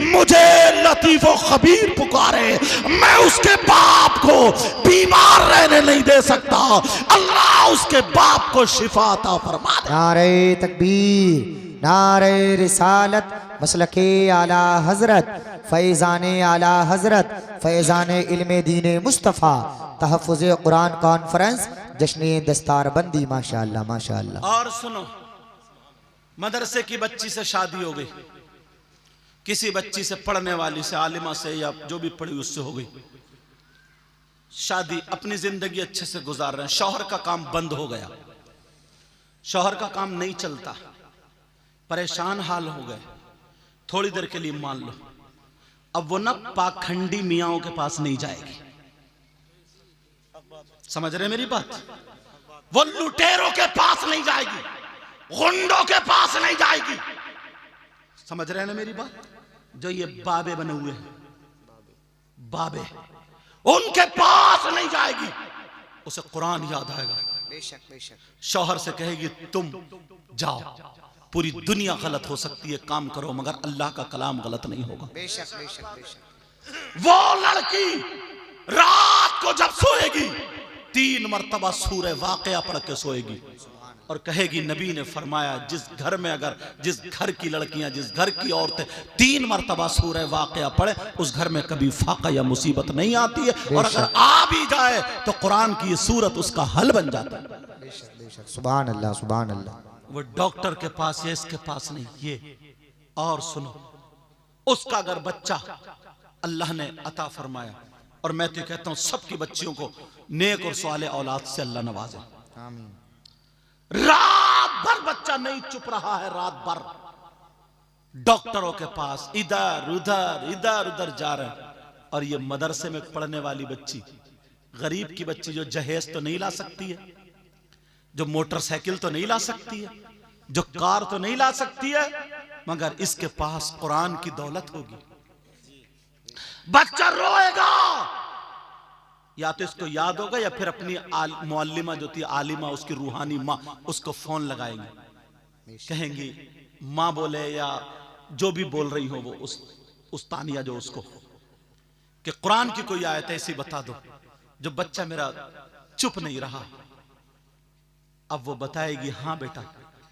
मुझे लतीफ व खबीर पुकारे, मैं उसके बाप को बीमार रहने नहीं दे सकता। अल्लाह उसके बाप को शिफा अता फरमा दे। नारे तकबीर, नारे रिसालत, मसलके आला हजरत, फैज़ाने आला हजरत, फैज़ाने इल्मे दीन मुस्तफ़ा, तहफ़्फ़ुज़े कुरान कॉन्फ्रेंस, जश्न दस्तारबंदी। माशाअल्लाह माशाअल्लाह। और सुनो, मदरसे की बच्ची से शादी हो गई, किसी बच्ची से पढ़ने वाली से, आलिमा से, या जो भी पढ़ी उससे हो गई शादी, अपनी जिंदगी अच्छे से गुजार रहे हैं। शौहर का काम बंद हो गया, शौहर का काम नहीं चलता, परेशान हाल हो गए। थोड़ी देर के लिए मान लो, अब वो ना पाखंडी मियाओं के पास नहीं जाएगी। समझ रहे मेरी बात? वो लुटेरों के पास नहीं जाएगी, गुंडों के पास नहीं जाएगी। समझ रहे हैं ना मेरी बात? जो ये बाबे बने हुए हैं, बाबे, उनके पास नहीं जाएगी। उसे कुरान याद आएगा। बेशक बेशक। शौहर से कहेगी तुम जाओ, पूरी दुनिया गलत हो सकती है, काम करो, मगर अल्लाह का कलाम गलत नहीं होगा। बेशक बेशक बेशक। वो लड़की रात को जब सोएगी, 3 मरतबा सूरह वाक़िया पढ़ के सोएगी। और कहेगी नबी ने फरमाया जिस घर में अगर जिस घर की लड़कियां जिस घर की औरतें 3 मरतबा सूरह वाक़िया पढ़े उस घर में कभी फाका या मुसीबत नहीं आती है, और अगर आ भी जाए तो कुरान की ये सूरत उसका हल बन जाता है। बेशक, सुभान अल्लाह, सुभान अल्लाह। वो डॉक्टर के पास या इसके पास नहीं, ये और सुनो, उसका अगर बच्चा अल्लाह ने अता फरमाया, और मैं तो कहता हूं सबकी बच्चियों को नेक और साले औलाद से अल्लाह नवाजे, आमीन। रात भर बच्चा नहीं चुप रहा है, रात भर डॉक्टरों के पास इधर उधर जा रहे हैं, और ये मदरसे में पढ़ने वाली बच्ची, गरीब की बच्ची जो जहेज तो नहीं ला सकती है, जो मोटरसाइकिल तो नहीं ला सकती है, जो कार तो नहीं ला सकती है, मगर इसके पास कुरान की दौलत होगी। बच्चा रोएगा, या तो इसको याद होगा या फिर अपनी मुअल्लिमा जो थी आलिमा, उसकी रूहानी माँ, उसको फोन लगाएंगे, कहेंगी माँ बोले या जो भी बोल रही हो वो उस तानिया जो उसको, कि कुरान की कोई आयत ऐसी बता दो जो बच्चा मेरा चुप नहीं रहा। अब वो बताएगी हाँ बेटा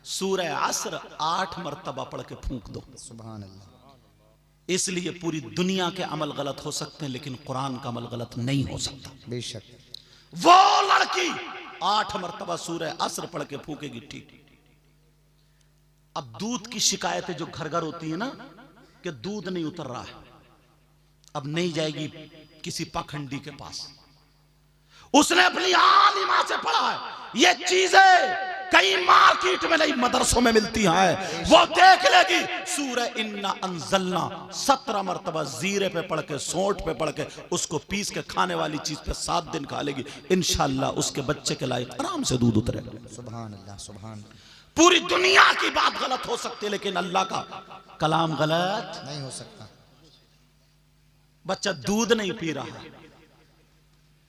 सूरह असर 8 मरतबा पढ़ के फूंक दो। सुभान अल्लाह। इसलिए पूरी दुनिया के अमल गलत हो सकते हैं लेकिन कुरान का अमल गलत नहीं हो सकता। बेशक। वो लड़की 8 मरतबा सूरह असर पढ़ के फूकेगी, ठीक। अब दूध की शिकायतें जो घर घर होती है ना कि दूध नहीं उतर रहा है, अब नहीं जाएगी किसी पाखंडी के पास, उसने अपनी आलिमा से पढ़ा है। ये चीजें कई मार्केट में नहीं मदरसों में मिलती हैं, वो देख लेगी सूरह इन्ना अंज़लना 17 मरतबा जीरे पे पढ़ के, सोंठ पे पढ़ के, उसको पीस के खाने वाली चीज पे 7 दिन खा लेगी, इंशाअल्लाह उसके बच्चे के लायक आराम से दूध उतरेगा। सुभान अल्लाह, सुभान अल्लाह। पूरी दुनिया की बात गलत हो सकती है लेकिन अल्लाह का कलाम गलत नहीं हो सकता। बच्चा दूध नहीं पी रहा,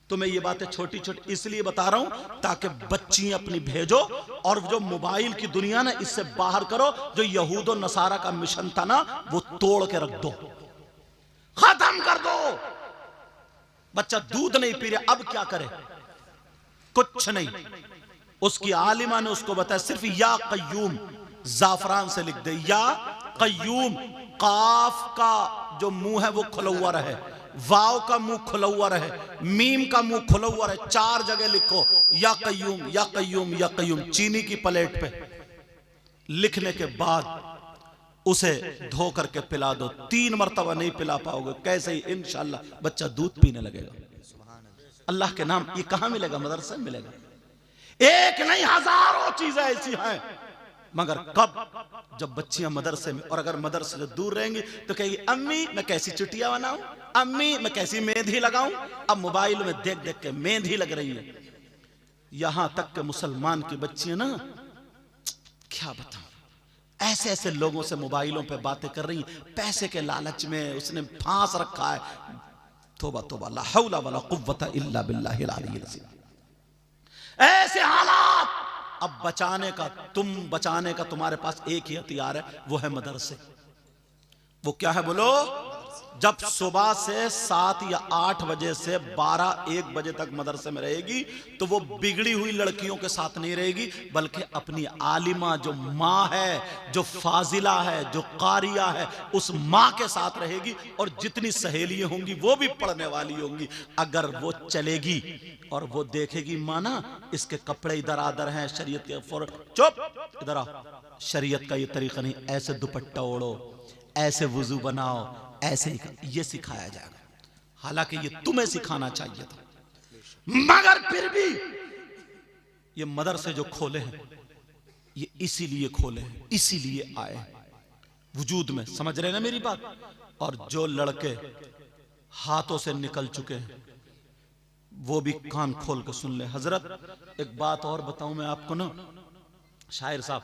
तो मैं ये बातें छोटी छोटी इसलिए बता रहा हूं ताकि बच्चियां अपनी भेजो, और जो मोबाइल की दुनिया ना इससे बाहर करो। जो यहूद और नसारा का मिशन था ना वो तोड़ के रख दो, खत्म कर दो। बच्चा दूध नहीं पी रहा, अब क्या करे? कुछ नहीं, उसकी आलिमा ने उसको बताया सिर्फ या कय्यूम जाफरान से लिख दे, या कय्यूम। काफ का जो मुंह है वो खुला हुआ रहे, वाव का मुंह खुला हुआ रहे, मीम का मुंह खुला हुआ रहे, 4 जगह लिखो या कय्यूम या कय्यूम या कय्यूम। चीनी की प्लेट पे लिखने के बाद उसे धो करके पिला दो। 3 मरतबा नहीं पिला पाओगे कैसे ही इंशाअल्लाह बच्चा दूध पीने लगेगा। अल्लाह के नाम ये कहां मिलेगा? मदरसे में मिलेगा। एक नहीं हजारों चीजें ऐसी हैं, मगर कब? जब बच्चियां मदरसे में, और अगर मदरसे से दूर रहेंगी तो कहेगी अम्मी मैं कैसी चुटिया बनाऊं, अम्मी मैं कैसी मेहंदी लगाऊं। अब मोबाइल में देख देख के मेहंदी लग रही है। यहां तक के मुसलमान की बच्चियां ना, क्या बताऊं, ऐसे ऐसे लोगों से मोबाइलों पे बातें कर रही, पैसे के लालच में उसने फांस रखा है। तौबा तौबा, ला हौला वला कुव्वता इल्ला बिल्लाहिल अलीय्यिल अज़ीम। ऐसे हालात। अब बचाने का तुम्हारे पास एक ही हथियार है, वो है मदरसे। वो क्या है बोलो? जब सुबह से 7 या 8 बजे से 12-1 बजे तक मदरसे में रहेगी तो वो बिगड़ी हुई लड़कियों के साथ नहीं रहेगी, बल्कि अपनी आलिमा जो माँ है, जो फाजिला है, जो कारिया है, उस माँ के साथ रहेगी। और जितनी सहेलियां होंगी वो भी पढ़ने वाली होंगी। अगर वो चलेगी और वो देखेगी माँ ना इसके कपड़े इधर आदर हैं, शरीयत के फौरन चुप इधर आओ, शरीयत का ये तरीका नहीं, ऐसे दुपट्टा ओढ़ो, ऐसे वुजू बनाओ, ऐसे ही ये सिखाया जाएगा। हालांकि ये तुम्हें सिखाना चाहिए था, मगर फिर भी ये मदरसे जो खोले हैं ये इसीलिए खोले हैं, इसीलिए आए वजूद में। समझ रहे ना मेरी बात? और जो लड़के हाथों से निकल चुके हैं वो भी कान खोल के सुन ले। हजरत एक बात और बताऊं मैं आपको ना, शायर साहब